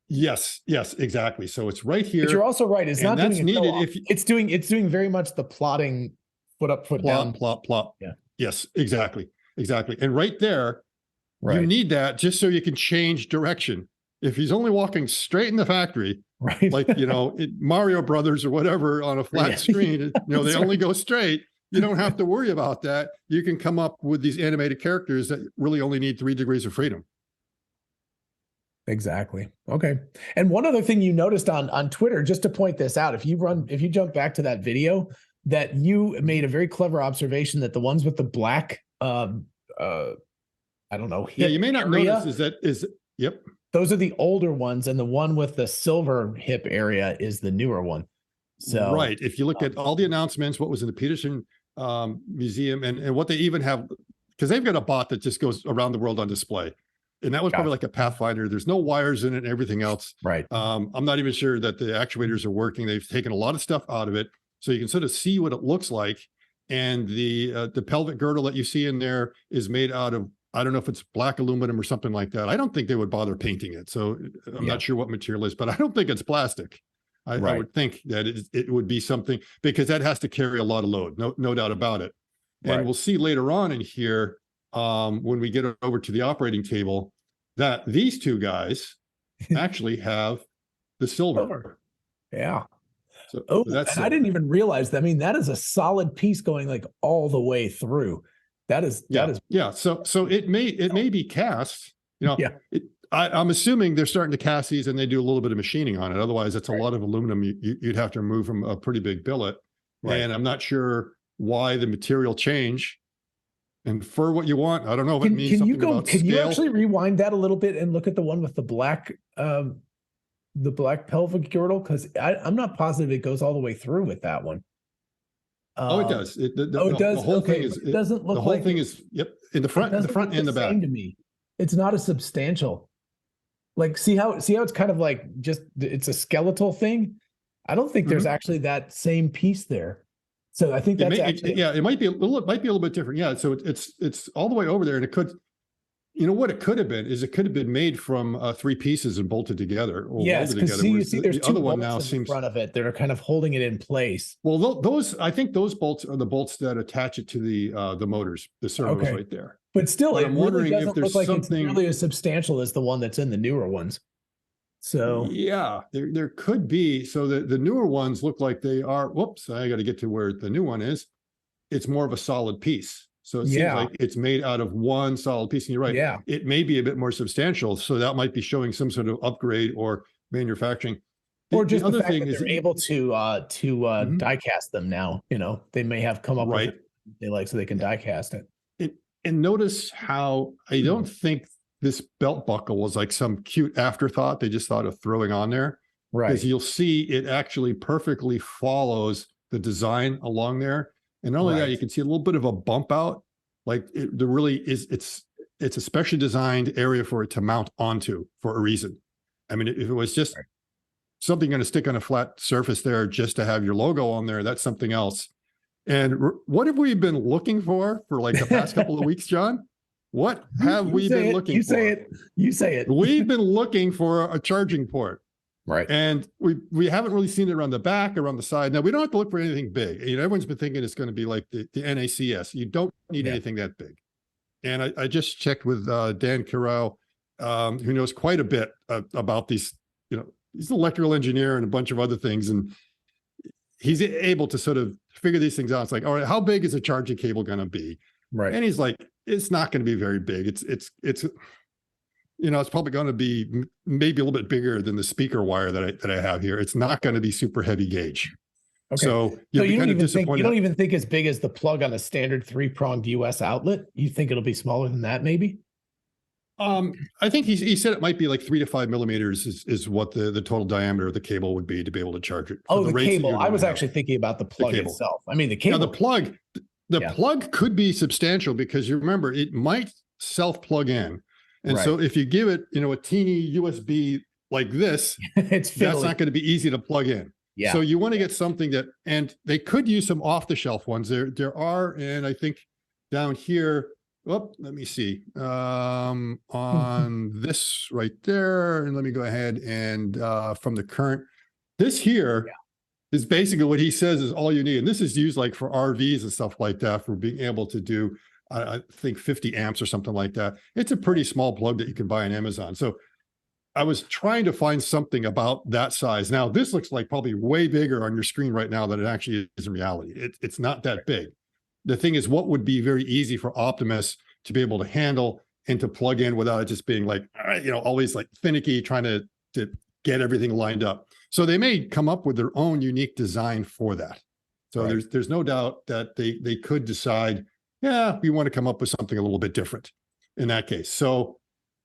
B: Yes, exactly. So it's right here.
A: But you're also right. It's not
B: that's
A: doing
B: needed if
A: it's doing very much the plotting foot up, foot down.
B: Plot.
A: Yeah.
B: Yes, exactly. And right there, you need that just so you can change direction. If he's only walking straight in the factory, like, you know, Mario Brothers or whatever on a flat screen, you know, they only go straight. You don't have to worry about that. You can come up with these animated characters that really only need 3 degrees of freedom.
A: Exactly. Okay. And one other thing you noticed on Twitter, just to point this out, if you jump back to that video, that you made a very clever observation that the ones with the black, I don't know.
B: Yeah, you may not notice yep.
A: Those are the older ones, and the one with the silver hip area is the newer one. So
B: right. If you look at all the announcements, what was in the Peterson Museum, and what they even have, because they've got a bot that just goes around the world on display. And that was probably like a Pathfinder. There's no wires in it and everything else.
A: Right.
B: I'm not even sure that the actuators are working. They've taken a lot of stuff out of it. So you can sort of see what it looks like. And the pelvic girdle that you see in there is made out of, I don't know if it's black aluminum or something like that. I don't think they would bother painting it. So I'm not sure what material is, but I don't think it's plastic. I would think that it would be something, because that has to carry a lot of load. No doubt about it. And we'll see later on in here, when we get over to the operating table, that these two guys actually have the silver.
A: Yeah.
B: So
A: I didn't even realize that. I mean, that is a solid piece going like all the way through. That is.
B: So it may be cast, you know. I'm assuming they're starting to cast these and they do a little bit of machining on it. Otherwise, it's a lot of aluminum you'd have to remove from a pretty big billet. And I'm not sure why the material change. And for what you want, I don't know if it means something about scale. Can you
A: actually rewind that a little bit and look at the one with the black pelvic girdle? Because I'm not positive it goes all the way through with that one.
B: Oh, it does.
A: It does.
B: The whole
A: Okay,
B: thing is,
A: it doesn't look
B: the whole
A: like
B: thing is, yep, in the front and the back.
A: to me. It's not as substantial. Like, see how it's kind of like just it's a skeletal thing. I don't think there's actually that same piece there. So I think that's
B: it might be a little bit different. Yeah. So it's all the way over there, and it could, you know, what it could have been is it could have been made from 3 pieces and bolted together. Or
A: yes, because you see, there's 2 bolts now in front of it that are kind of holding it in place.
B: Well, I think those bolts are the bolts that attach it to the motors, the servos right there.
A: But still,
B: I'm wondering if there's
A: like
B: something
A: it's really as substantial as the one that's in the newer ones. So
B: yeah, there could be. So the newer ones look like they are. Whoops, I got to get to where the new one is. It's more of a solid piece. So it seems like it's made out of one solid piece. And you're right. Yeah, it may be a bit more substantial. So that might be showing some sort of upgrade or manufacturing.
A: Or just the fact that they're able to die cast them now. You know, they may have come up with they like so they can die cast it.
B: And notice how I don't think this belt buckle was like some cute afterthought they just thought of throwing on there. Right. Because you'll see it actually perfectly follows the design along there. And not only that, you can see a little bit of a bump out. Like there really is, it's a specially designed area for it to mount onto for a reason. I mean, if it was just something going to stick on a flat surface there just to have your logo on there, that's something else. And what have we been looking for like the past couple of weeks, John? What have we been looking for?
A: You say it.
B: We've been looking for a charging port.
A: Right.
B: And we haven't really seen it around the back, around the side. Now, we don't have to look for anything big. You know, everyone's been thinking it's going to be like the NACS. You don't need anything that big. And I just checked with Dan Carroll, who knows quite a bit about these, you know, he's an electrical engineer and a bunch of other things. And he's able to sort of figure these things out. It's like, all right, how big is a charging cable going to be? Right. And he's like, it's not going to be very big. It's you know, it's probably going to be maybe a little bit bigger than the speaker wire that I have here. It's not going to be super heavy gauge. Okay. So you don't even think as big as the plug on a standard 3-pronged US outlet. You think it'll be smaller than that, maybe? I think he said it might be like 3 to 5 millimeters is what the total diameter of the cable would be to be able to charge it.
A: Oh, the cable. I was actually thinking about the plug itself. I mean, the cable.
B: Now the plug could be substantial because you remember it might self-plug in. And so if you give it, you know, a teeny USB like this, that's not going to be easy to plug in. Yeah. So you want to get something that, and they could use some off-the-shelf ones. There are, and I think down here, let me see, on this right there, and let me go ahead and from the current, this here is basically what he says is all you need. And this is used like for RVs and stuff like that for being able to do, I think 50 amps or something like that. It's a pretty small plug that you can buy on Amazon. So I was trying to find something about that size. Now, this looks like probably way bigger on your screen right now than it actually is in reality. It's not that big. The thing is, what would be very easy for Optimus to be able to handle and to plug in without it just being like, you know, always like finicky, trying to get everything lined up. So they may come up with their own unique design for that. So there's no doubt that they could decide, yeah, we want to come up with something a little bit different in that case. So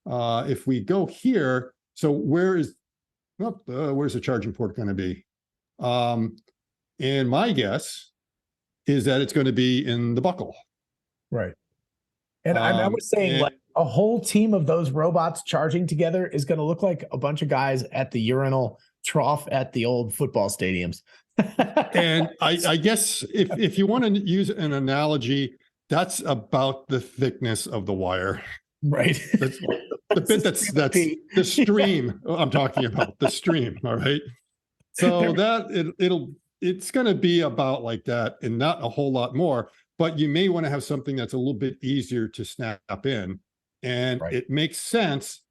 B: if we go here, so where's the charging port going to be? And my guess is that it's going to be in the buckle. Right.
A: And I was saying like a whole team of those robots charging together is going to look like a bunch of guys at the urinal trough at the old football stadiums.
B: And I guess if you want to use an analogy, that's about the thickness of the wire.
A: Right.
B: That's the bit that's the stream I'm talking about, the stream. All right. So that it's going to be about like that and not a whole lot more, but you may want to have something that's a little bit easier to snap in. And it makes sense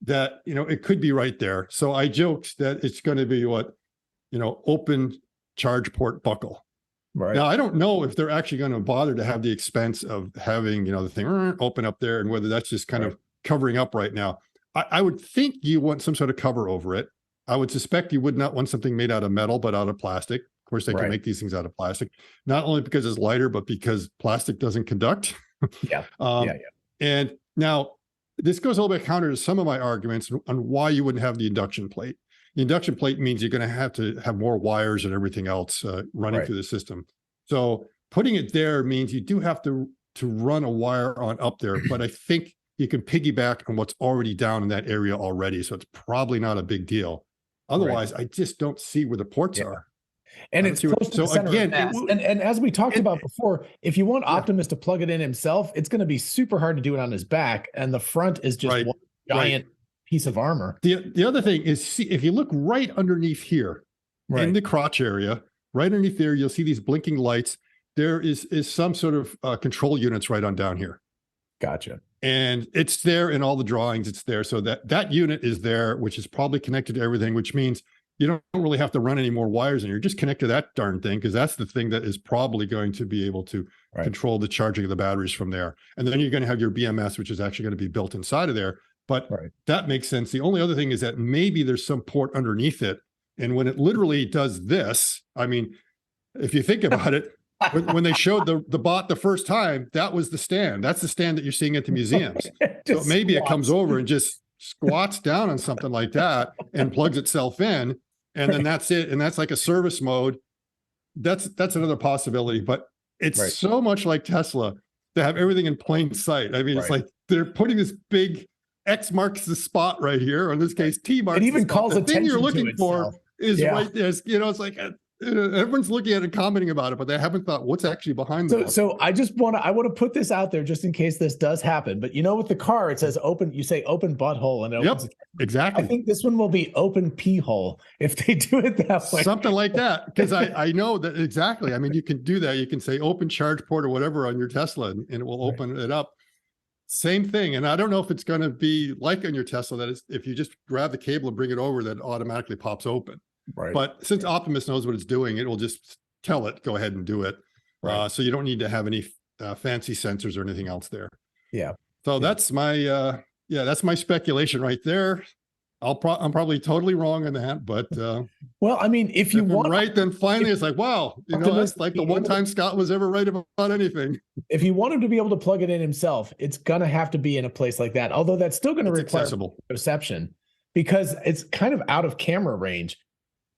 B: that, you know, it could be right there. So I joked that it's going to be open charge port buckle. Right. Now, I don't know if they're actually going to bother to have the expense of having, the thing open up there and whether that's just kind of covering up right now. I would think you want some sort of cover over it. I would suspect you would not want something made out of metal, but out of plastic. Of course, they can make these things out of plastic, not only because it's lighter, but because plastic doesn't conduct. And now this goes a little bit counter to some of my arguments on why you wouldn't have the induction plate. The induction plate means you're going to have more wires and everything else running through the system. So putting it there means you do have to run a wire on up there, but I think you can piggyback on what's already down in that area already. So it's probably not a big deal. Otherwise, I just don't see where the ports are.
A: And it's close to the center of mass. And as we talked about before, if you want Optimus to plug it in himself, it's going to be super hard to do it on his back. And the front is just one giant piece of armor.
B: The other thing is, see, if you look right underneath here in the crotch area, right underneath there, you'll see these blinking lights. There is some sort of control units right on down here.
A: Gotcha.
B: And it's there in all the drawings. It's there. So that unit is there, which is probably connected to everything, which means you don't really have to run any more wires in here. Just connect to that darn thing, because that's the thing that is probably going to be able to control the charging of the batteries from there. And then you're going to have your BMS, which is actually going to be built inside of there. But that makes sense. The only other thing is that maybe there's some port underneath it. And when it literally does this, I mean, if you think about it, when they showed the bot the first time, that was the stand. That's the stand that you're seeing at the museums. So maybe it comes over and just squats down on something like that and plugs itself in, and then that's it. And that's like a service mode. That's another possibility. But it's so much like Tesla to have everything in plain sight. I mean, it's like they're putting this big X marks the spot right here, or in this case, T marks.
A: It even calls
B: the thing you're looking
A: to
B: for is right there. You know, it's like everyone's looking at it, commenting about it, but they haven't thought what's actually behind that.
A: So I want to put this out there just in case this does happen. But you know, with the car, it says open. You say open butthole, and it opens.
B: Exactly.
A: I think this one will be open pee hole if they do it that way.
B: Something like that, because I know that exactly. I mean, you can do that. You can say open charge port or whatever on your Tesla, and it will open it up. Same thing. And I don't know if it's going to be like on your Tesla, that is, if you just grab the cable and bring it over, that automatically pops open. But since Optimus knows what it's doing, it will just tell it, go ahead and do it. So you don't need to have any fancy sensors or anything else there. So that's my that's my speculation right there. I'm probably totally wrong on that, but
A: well, I mean, if you want
B: right, then finally it's like, wow, you know, that's like the one time Scott was ever right about anything.
A: If you want him to be able to plug it in himself, it's gonna have to be in a place like that. Although that's still gonna require reception, because it's kind of out of camera range.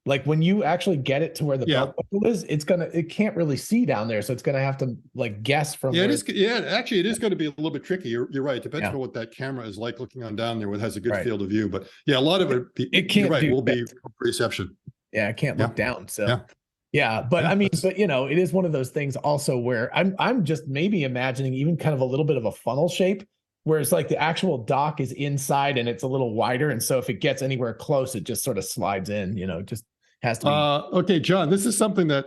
A: Like when you actually get it to where the belt buckle is, it can't really see down there. So it's going to have to like guess from
B: where actually it is going to be a little bit tricky. You're right. Depends on what that camera is like looking on down there, where it has a good field of view. But yeah, a lot of it can't will be reception.
A: Yeah, it can't look down. So but I mean, but you know, it is one of those things also where I'm just maybe imagining even kind of a little bit of a funnel shape, where it's like the actual dock is inside and it's a little wider. And so if it gets anywhere close, it just sort of slides in, you know, just has to be.
B: Okay, John, this is something that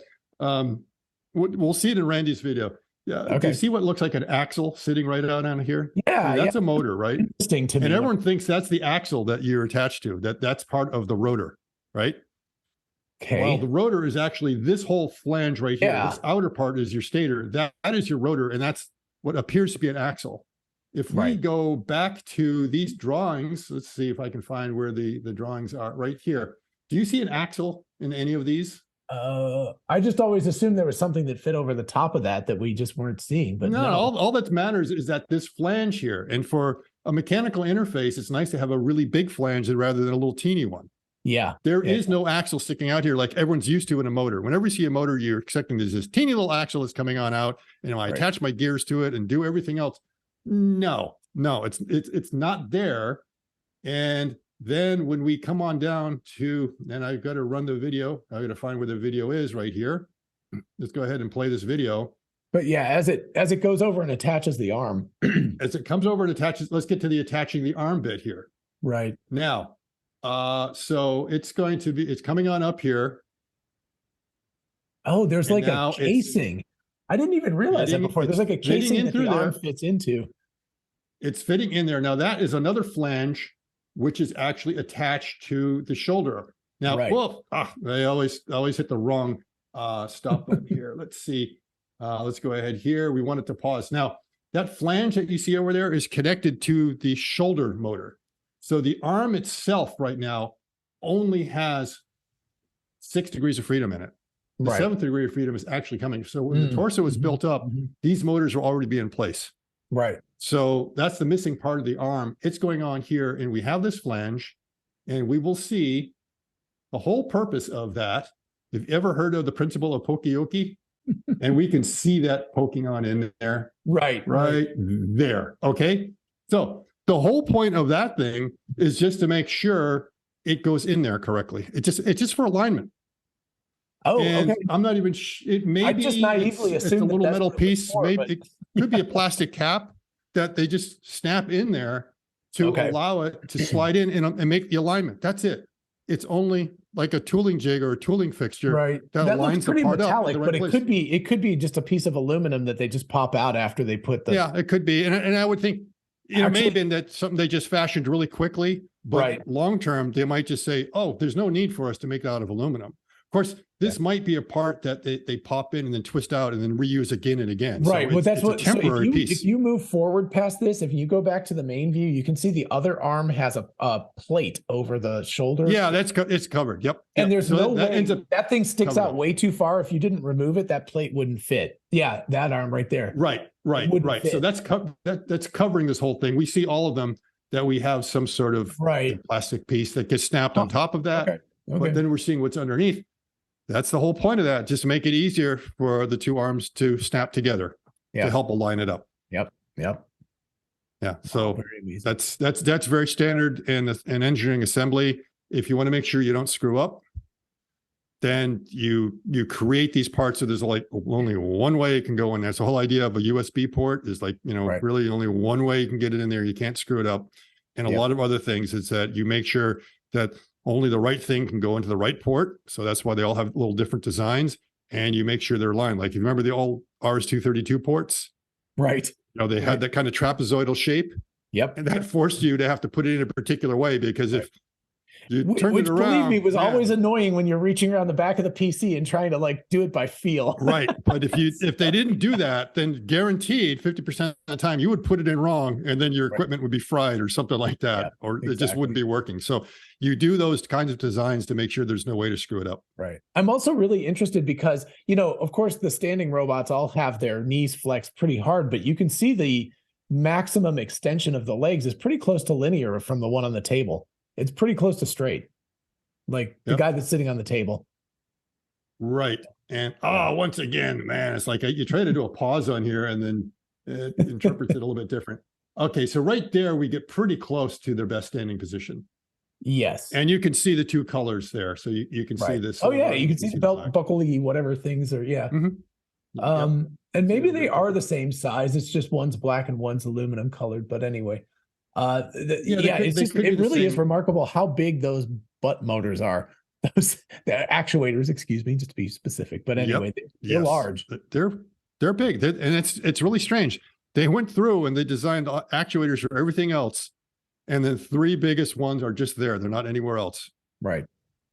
B: we'll see it in Randy's video. Do you see what looks like an axle sitting right out on here? That's a motor, right?
A: Interesting to me.
B: And everyone thinks that's the axle that you're attached to, that's part of the rotor, right?
A: Okay.
B: Well, the rotor is actually this whole flange right here. This outer part is your stator. That is your rotor, and that's what appears to be an axle. If we go back to these drawings, let's see if I can find where the drawings are right here. Do you see an axle in any of these?
A: I just always assumed there was something that fit over the top of that we just weren't seeing. But no.
B: All that matters is that this flange here, and for a mechanical interface, it's nice to have a really big flange rather than a little teeny one. There is no axle sticking out here like everyone's used to in a motor. Whenever you see a motor, you're expecting there's this teeny little axle that's coming on out, and I attach my gears to it and do everything else. No, it's not there. And then when we come on down to, and I've got to run the video. I've got to find where the video is right here. Let's go ahead and play this video.
A: But yeah, as it goes over and attaches the arm.
B: As it comes over and attaches, let's get to the attaching the arm bit here.
A: Right.
B: Now, so it's coming on up here.
A: Oh, there's like a casing. I didn't even realize that before. There's like a casing that the arm fits into.
B: It's fitting in there. Now that is another flange, which is actually attached to the shoulder. Now, I always hit the wrong stop button here. Let's see. Let's go ahead here. We want it to pause. Now, that flange that you see over there is connected to the shoulder motor. So the arm itself right now only has 6 degrees of freedom in it. The 7th degree of freedom is actually coming. So when the torso is built up, these motors will already be in place.
A: Right.
B: So that's the missing part of the arm. It's going on here, and we have this flange, and we will see the whole purpose of that. If you ever heard of the principle of Poka-yoke, And we can see that poking on in there.
A: Right
B: there. Okay. So the whole point of that thing is just to make sure it goes in there correctly. It's just for alignment.
A: Oh,
B: and
A: okay.
B: I'm not even, it may be
A: just naively
B: it's a
A: assumed
B: little metal piece. Maybe
A: but...
B: it could be a plastic cap that they just snap in there to allow it to slide in and make the alignment. That's it. It's only like a tooling jig or a tooling fixture that lines the part
A: metallic,
B: up
A: but it could be just a piece of aluminum that they just pop out after they put the.
B: Yeah, it could be, and I would think it may have been that something they just fashioned really quickly, but long term they might just say, "Oh, there's no need for us to make it out of aluminum." Of course, this might be a part that they pop in and then twist out and then reuse again and again.
A: Right.
B: So
A: well, that's what
B: a temporary piece.
A: If you move forward past this, if you go back to the main view, you can see the other arm has a plate over the shoulder.
B: Yeah, it's covered. Yep.
A: And there's no way that thing sticks out way too far. If you didn't remove it, that plate wouldn't fit. Yeah, that arm right there.
B: Right. Fit. So that's covering this whole thing. We see all of them that we have some sort of plastic piece that gets snapped on top of that. Okay. But then we're seeing what's underneath. That's the whole point of that. Just to make it easier for the two arms to snap together to help align it up.
A: Yep.
B: Yeah. So that's very standard in engineering assembly. If you want to make sure you don't screw up, then you create these parts so there's like only one way it can go in there. So the whole idea of a USB port is like, really only one way you can get it in there. You can't screw it up. And a lot of other things is that you make sure that only the right thing can go into the right port. So that's why they all have little different designs, and you make sure they're aligned. Like you remember the old RS-232 ports?
A: Right.
B: They had that kind of trapezoidal shape.
A: Yep.
B: And that forced you to have to put it in a particular way, because if you turned it around.
A: Believe me, was always annoying when you're reaching around the back of the PC and trying to do it by feel.
B: Right. But if they didn't do that, then guaranteed 50% of the time you would put it in wrong, and then your equipment would be fried or something like that, or it just wouldn't be working. So you do those kinds of designs to make sure there's no way to screw it up.
A: Right. I'm also really interested because, of course, the standing robots all have their knees flexed pretty hard, but you can see the maximum extension of the legs is pretty close to linear from the one on the table. It's pretty close to straight, like the guy that's sitting on the table.
B: Right. And once again, man, it's like you try to do a pause on here and then it interprets it a little bit different. Okay, so right there, we get pretty close to their best standing position.
A: Yes.
B: And you can see the two colors there. So you can see this.
A: Oh, yeah. You can see the belt buckle-y, whatever things are. Yeah. Mm-hmm. And maybe they are the same size. It's just one's black and one's aluminum colored. But anyway. It really is remarkable how big those butt motors are. Those actuators, excuse me, just to be specific. But anyway, they're large.
B: They're big, and it's really strange. They went through and they designed actuators for everything else, and the three biggest ones are just there. They're not anywhere else.
A: Right.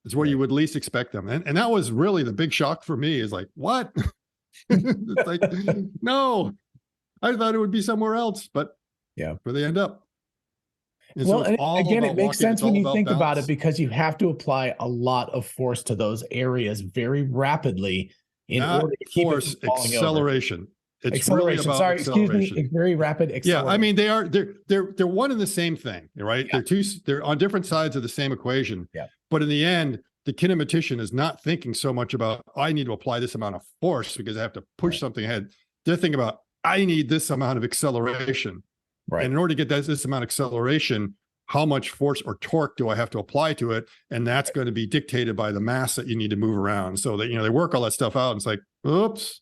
B: It's where you would least expect them, and that was really the big shock for me. Is like, what? It's like, no, I thought it would be somewhere else, but where they end up. And
A: well, again, it makes sense when you think about it, because you have to apply a lot of force to those areas very rapidly in order to keep it from falling
B: acceleration.
A: Over.
B: It's
A: acceleration.
B: Really about
A: acceleration. Excuse me. Very rapid acceleration.
B: Yeah, I mean they're one and the same thing, right? Yeah. They're on different sides of the same equation.
A: Yeah.
B: But in the end, the kinematician is not thinking so much about I need to apply this amount of force because I have to push something ahead. They're thinking about I need this amount of acceleration. Right. And in order to get this amount of acceleration, how much force or torque do I have to apply to it? And that's going to be dictated by the mass that you need to move around. So that, they work all that stuff out. And it's like, oops,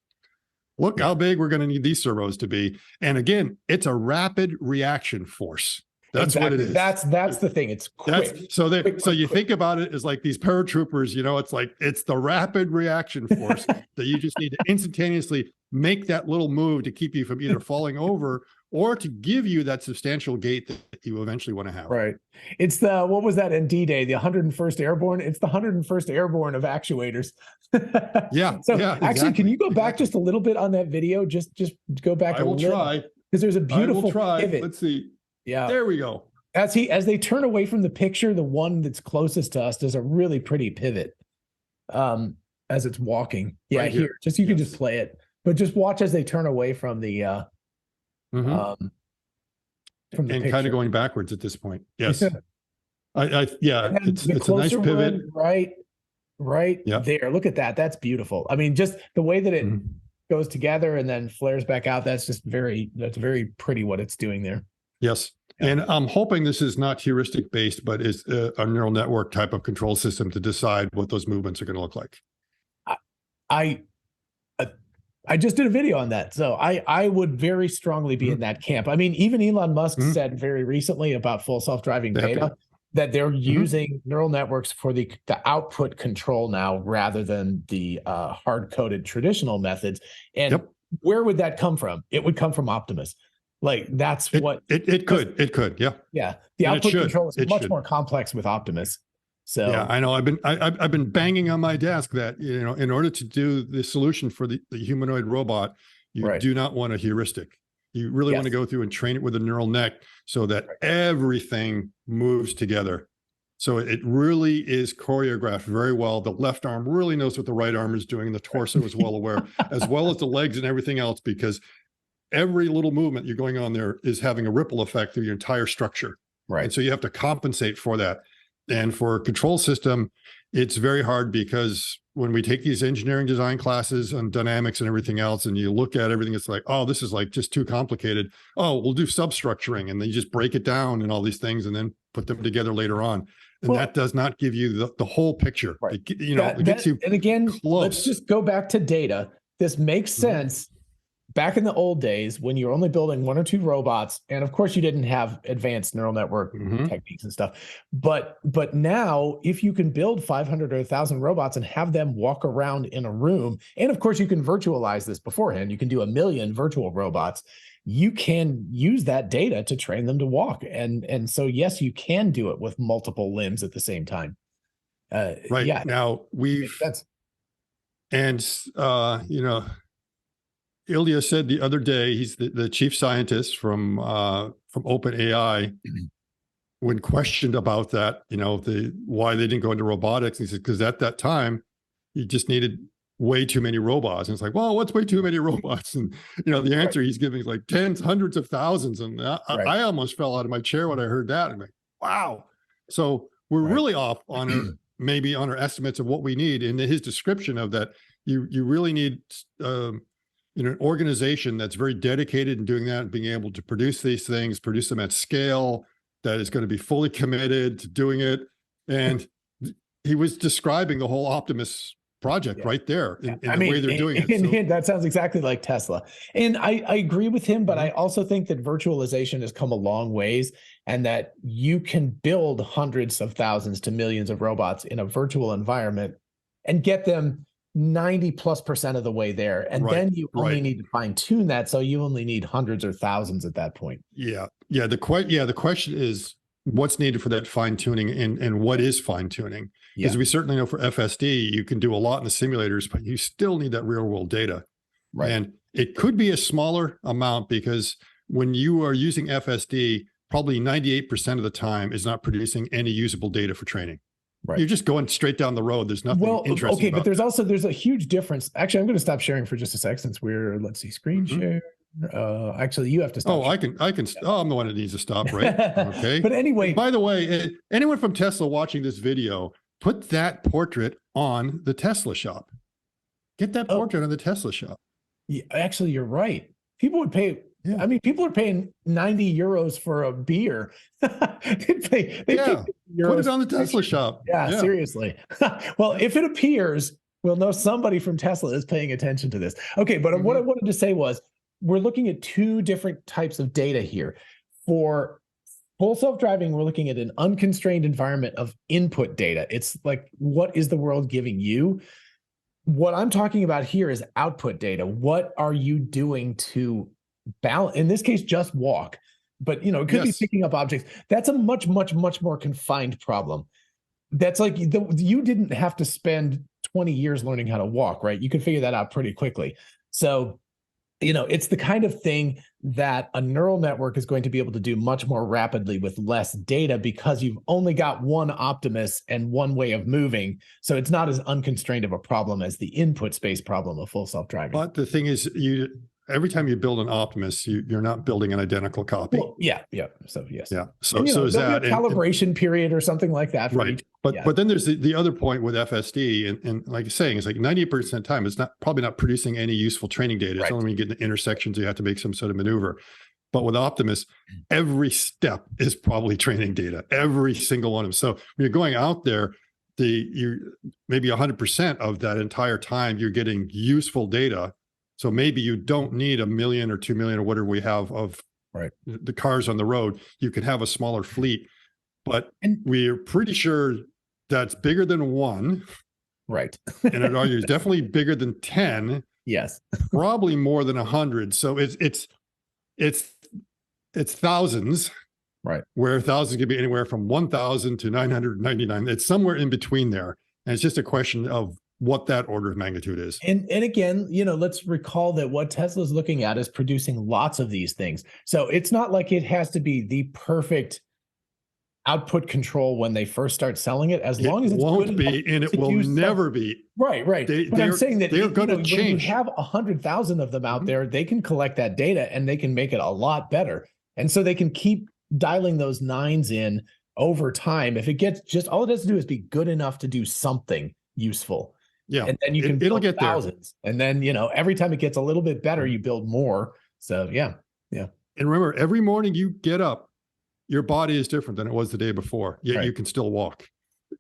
B: look how big we're going to need these servos to be. And again, it's a rapid reaction force. That's what it is.
A: That's the thing. It's quick.
B: So you think about it as like these paratroopers, it's like, it's the rapid reaction force that you just need to instantaneously make that little move to keep you from either falling over or to give you that substantial gait that you eventually want to have.
A: Right. It's what was that in D-Day, the 101st Airborne? It's the 101st Airborne of actuators. Actually, can you go back just a little bit on that video? Just go back.
B: I will try.
A: Because there's a beautiful pivot.
B: Let's see.
A: Yeah.
B: There we go.
A: As they turn away from the picture, the one that's closest to us does a really pretty pivot as it's walking. Yeah, right here. You can just play it. But just watch as they turn away from the
B: from the and kind of going backwards at this point. Yes. It's a nice pivot.
A: One, right. right there. Look at that. That's beautiful. I mean, just the way that it goes together and then flares back out. That's very pretty what it's doing there.
B: Yes. And I'm hoping this is not heuristic based, but is a neural network type of control system to decide what those movements are going to look like.
A: I just did a video on that. So I would very strongly be in that camp. I mean, even Elon Musk said very recently about full self-driving beta that they're using neural networks for the output control now rather than the hard-coded traditional methods. And where would that come from? It would come from Optimus. Like that's what
B: it could. Yeah.
A: Yeah. The output control is much more complex with Optimus. So
B: yeah, I know. I've been banging on my desk that, you know, in order to do the solution for the humanoid robot, you do not want a heuristic. You really want to go through and train it with a neural net so that everything moves together. So it really is choreographed very well. The left arm really knows what the right arm is doing. The torso is well aware, as well as the legs and everything else, because every little movement you're going on there is having a ripple effect through your entire structure. Right. And so you have to compensate for that. And for a control system, it's very hard because when we take these engineering design classes on dynamics and everything else, and you look at everything, it's like, oh, this is like just too complicated. Oh, we'll do substructuring, and then you just break it down and all these things and then put them together later on. And that does not give you the whole picture. Right. It gets you
A: and again,
B: close.
A: Let's just go back to data. This makes sense. Back in the old days when you were only building 1 or 2 robots, and of course you didn't have advanced neural network techniques and stuff, but now if you can build 500 or 1,000 robots and have them walk around in a room, and of course you can virtualize this beforehand, you can do 1 million virtual robots, you can use that data to train them to walk. And so, yes, you can do it with multiple limbs at the same time.
B: Right. Yeah, now Ilya said the other day, he's the chief scientist from OpenAI, when questioned about that, why they didn't go into robotics. He said, because at that time, you just needed way too many robots. And it's like, well, what's way too many robots? And, the answer he's giving is like tens, hundreds of thousands. And I almost fell out of my chair when I heard that. I'm like, wow. So we're really off on maybe on our estimates of what we need. In his description of that, you really need, an organization that's very dedicated in doing that and being able to produce these things, produce them at scale, that is going to be fully committed to doing it. And he was describing the whole Optimus project right there in the way they're doing it.
A: And that sounds exactly like Tesla. And I agree with him, but I also think that virtualization has come a long ways, and that you can build hundreds of thousands to millions of robots in a virtual environment and get them 90+% of the way there. And then you only need to fine tune that. So you only need hundreds or thousands at that point.
B: Yeah. Yeah. The question is what's needed for that fine tuning, and what is fine tuning? Because we certainly know for FSD, you can do a lot in the simulators, but you still need that real world data. Right. And it could be a smaller amount, because when you are using FSD, probably 98% of the time is not producing any usable data for training. Right. You're just going straight down the road. There's nothing interesting.
A: Okay, but there's a huge difference. Actually, I'm going to stop sharing for just a sec, since let's see, screen share. Actually, you have to stop.
B: Oh, sharing. I can. Oh, I'm the one that needs to stop, right? Okay.
A: But anyway,
B: by the way, anyone from Tesla watching this video, put that portrait on the Tesla shop. Get that portrait on the Tesla shop.
A: Yeah, actually, you're right. People would pay. Yeah. I mean, people are paying 90 euros for a beer. They pay
B: put it on the Tesla shop.
A: Yeah, seriously. Well, if it appears, we'll know somebody from Tesla is paying attention to this. Okay, but what I wanted to say was, we're looking at 2 different types of data here. For full self-driving, we're looking at an unconstrained environment of input data. It's like, what is the world giving you? What I'm talking about here is output data. What are you doing to balance, in this case, just walk, but it could be picking up objects. That's a much, much, much more confined problem. That's like you didn't have to spend 20 years learning how to walk, right? You could figure that out pretty quickly. So, it's the kind of thing that a neural network is going to be able to do much more rapidly with less data, because you've only got one Optimus and one way of moving. So it's not as unconstrained of a problem as the input space problem of full self-driving.
B: But the thing is, every time you build an Optimus, you're not building an identical copy.
A: Well, yeah. So yes.
B: Yeah. So
A: and,
B: so is that
A: a calibration period or something like that. For
B: right.
A: each,
B: But then there's the other point with FSD, and like you're saying, it's like 98% of the time, it's probably not producing any useful training data. It's only when you get into intersections, you have to make some sort of maneuver. But with Optimus, every step is probably training data, every single one of them. So when you're going out there, you maybe 100% of that entire time, you're getting useful data. So maybe you don't need 1 million or 2 million or whatever we have of the cars on the road. You can have a smaller fleet, but we're pretty sure that's bigger than 1.
A: Right.
B: And I'd argue it's definitely bigger than 10.
A: Yes.
B: Probably more than 100. So it's thousands,
A: right?
B: Where thousands could be anywhere from 1,000 to 999. It's somewhere in between there, and it's just a question of what that order of magnitude is.
A: And again, let's recall that what Tesla's looking at is producing lots of these things. So it's not like it has to be the perfect output control when they first start selling it. As long as it's
B: won't be, and it will never be.
A: Right. But I'm saying that
B: they're going to change.
A: When you have 100,000 of them out there, they can collect that data and they can make it a lot better. And so they can keep dialing those nines in over time. If it gets all it has to do is be good enough to do something useful.
B: Yeah.
A: And then you can
B: it'll get
A: thousands. There. And then, every time it gets a little bit better, you build more. So yeah.
B: And remember, every morning you get up, your body is different than it was the day before, yet you can still walk.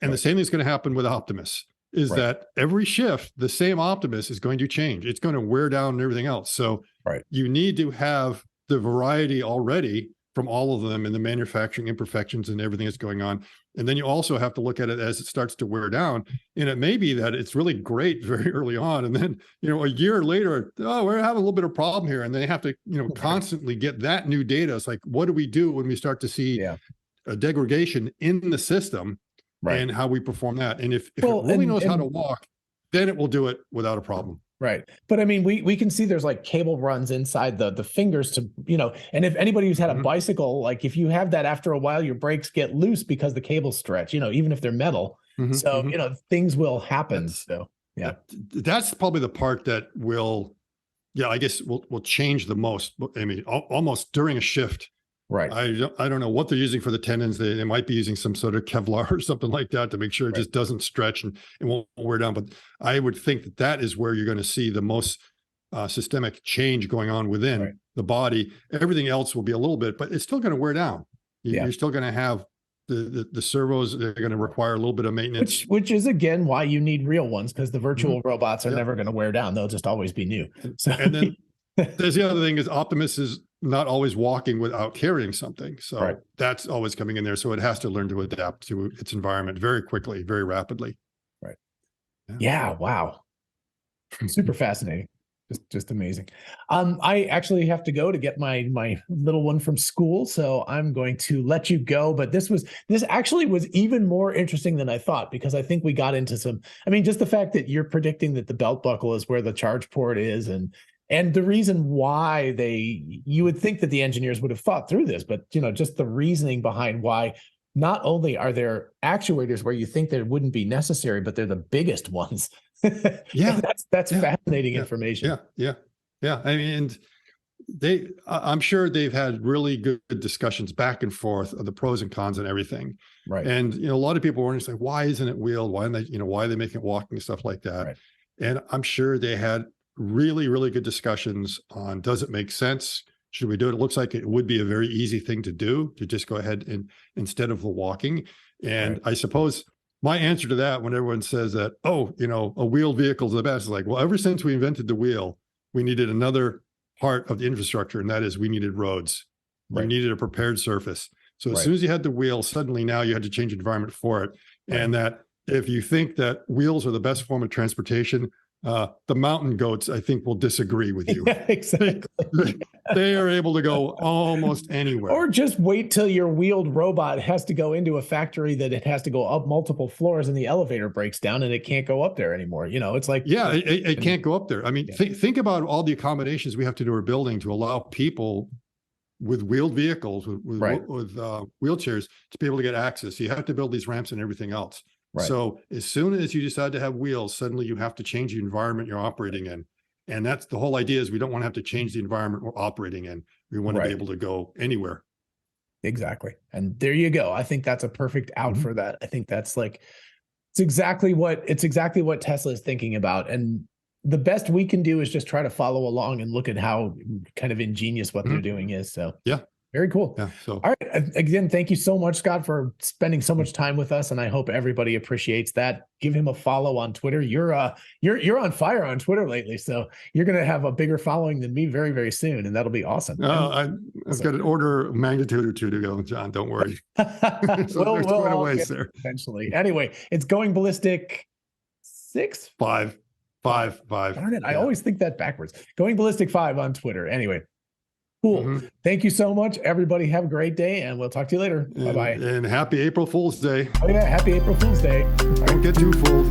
B: And the same thing is going to happen with Optimus, is that every shift, the same Optimus is going to change. It's going to wear down and everything else. So you need to have the variety already from all of them and the manufacturing imperfections and everything that's going on. And then you also have to look at it as it starts to wear down. And it may be that it's really great very early on. And then, a year later, we're having a little bit of problem here. And they have to, constantly get that new data. It's like, what do we do when we start to see a degradation in the system and how we perform that? And if it really knows how to walk, then it will do it without a problem.
A: Right. But I mean, we can see there's like cable runs inside the fingers to, and if anybody who's had a bicycle, like if you have that after a while, your brakes get loose because the cables stretch, even if they're metal. So, things will happen.
B: That's probably the part that will, I guess will change the most. I mean, almost during a shift.
A: Right.
B: I don't know what they're using for the tendons. They might be using some sort of Kevlar or something like that to make sure it just doesn't stretch and it won't wear down. But I would think that is where you're going to see the most systemic change going on within the body. Everything else will be a little bit, but it's still going to wear down. You're still going to have the servos. They're going to require a little bit of maintenance.
A: Which is, again, why you need real ones, because the virtual robots are never going to wear down. They'll just always be new. So,
B: and then there's the other thing is Optimus is not always walking without carrying something. So that's always coming in there. So it has to learn to adapt to its environment very quickly, very rapidly.
A: Right. Yeah. Wow. Super fascinating. Just amazing. I actually have to go to get my little one from school, so I'm going to let you go. But this actually was even more interesting than I thought, because I think we got into just the fact that you're predicting that the belt buckle is where the charge port is, and the reason why you would think that the engineers would have thought through this, but just the reasoning behind why not only are there actuators where you think that it wouldn't be necessary, but they're the biggest ones. That's fascinating information.
B: Yeah. I mean, I'm sure they've had really good discussions back and forth of the pros and cons and everything.
A: Right.
B: And a lot of people were saying, why isn't it wheeled? Why are they making it walking and stuff like that? Right. And I'm sure they had really, really good discussions on, does it make sense? Should we do it? It looks like it would be a very easy thing to do, to just go ahead and instead of the walking. And I suppose my answer to that, when everyone says that, a wheeled vehicle is the best, is like, well, ever since we invented the wheel, we needed another part of the infrastructure, and that is we needed roads. We needed a prepared surface. So as soon as you had the wheel, suddenly now you had to change the environment for it. And that if you think that wheels are the best form of transportation, the mountain goats, I think, will disagree with you.
A: Yeah, exactly.
B: They are able to go almost anywhere.
A: Or just wait till your wheeled robot has to go into a factory that it has to go up multiple floors and the elevator breaks down and it can't go up there anymore. It's like,
B: it can't go up there. I mean, think about all the accommodations we have to do our building to allow people with wheeled vehicles, with wheelchairs, to be able to get access. You have to build these ramps and everything else. Right. So as soon as you decide to have wheels, suddenly you have to change the environment you're operating in. And that's the whole idea, is we don't want to have to change the environment we're operating in. We want to be able to go anywhere.
A: Exactly. And there you go. I think that's a perfect out for that. I think that's like, it's exactly what Tesla is thinking about. And the best we can do is just try to follow along and look at how kind of ingenious what they're doing is. So
B: yeah.
A: Very cool.
B: Yeah, so.
A: All right. Again, thank you so much, Scott, for spending so much time with us, and I hope everybody appreciates that. Give him a follow on Twitter. You're on fire on Twitter lately, so you're going to have a bigger following than me very, very soon, and that'll be awesome.
B: I've got an order of magnitude or two to go, John. Don't worry. So
A: we'll
B: quite a ways there
A: eventually. Anyway, it's Going Ballistic 6?
B: 5.
A: Darn it! I always think that backwards. Going Ballistic 5 on Twitter. Anyway. Cool. Thank you so much, everybody. Have a great day, and we'll talk to you later. Bye-bye.
B: And happy April Fool's Day.
A: Oh, yeah. Happy April Fool's Day.
B: Don't get too fooled.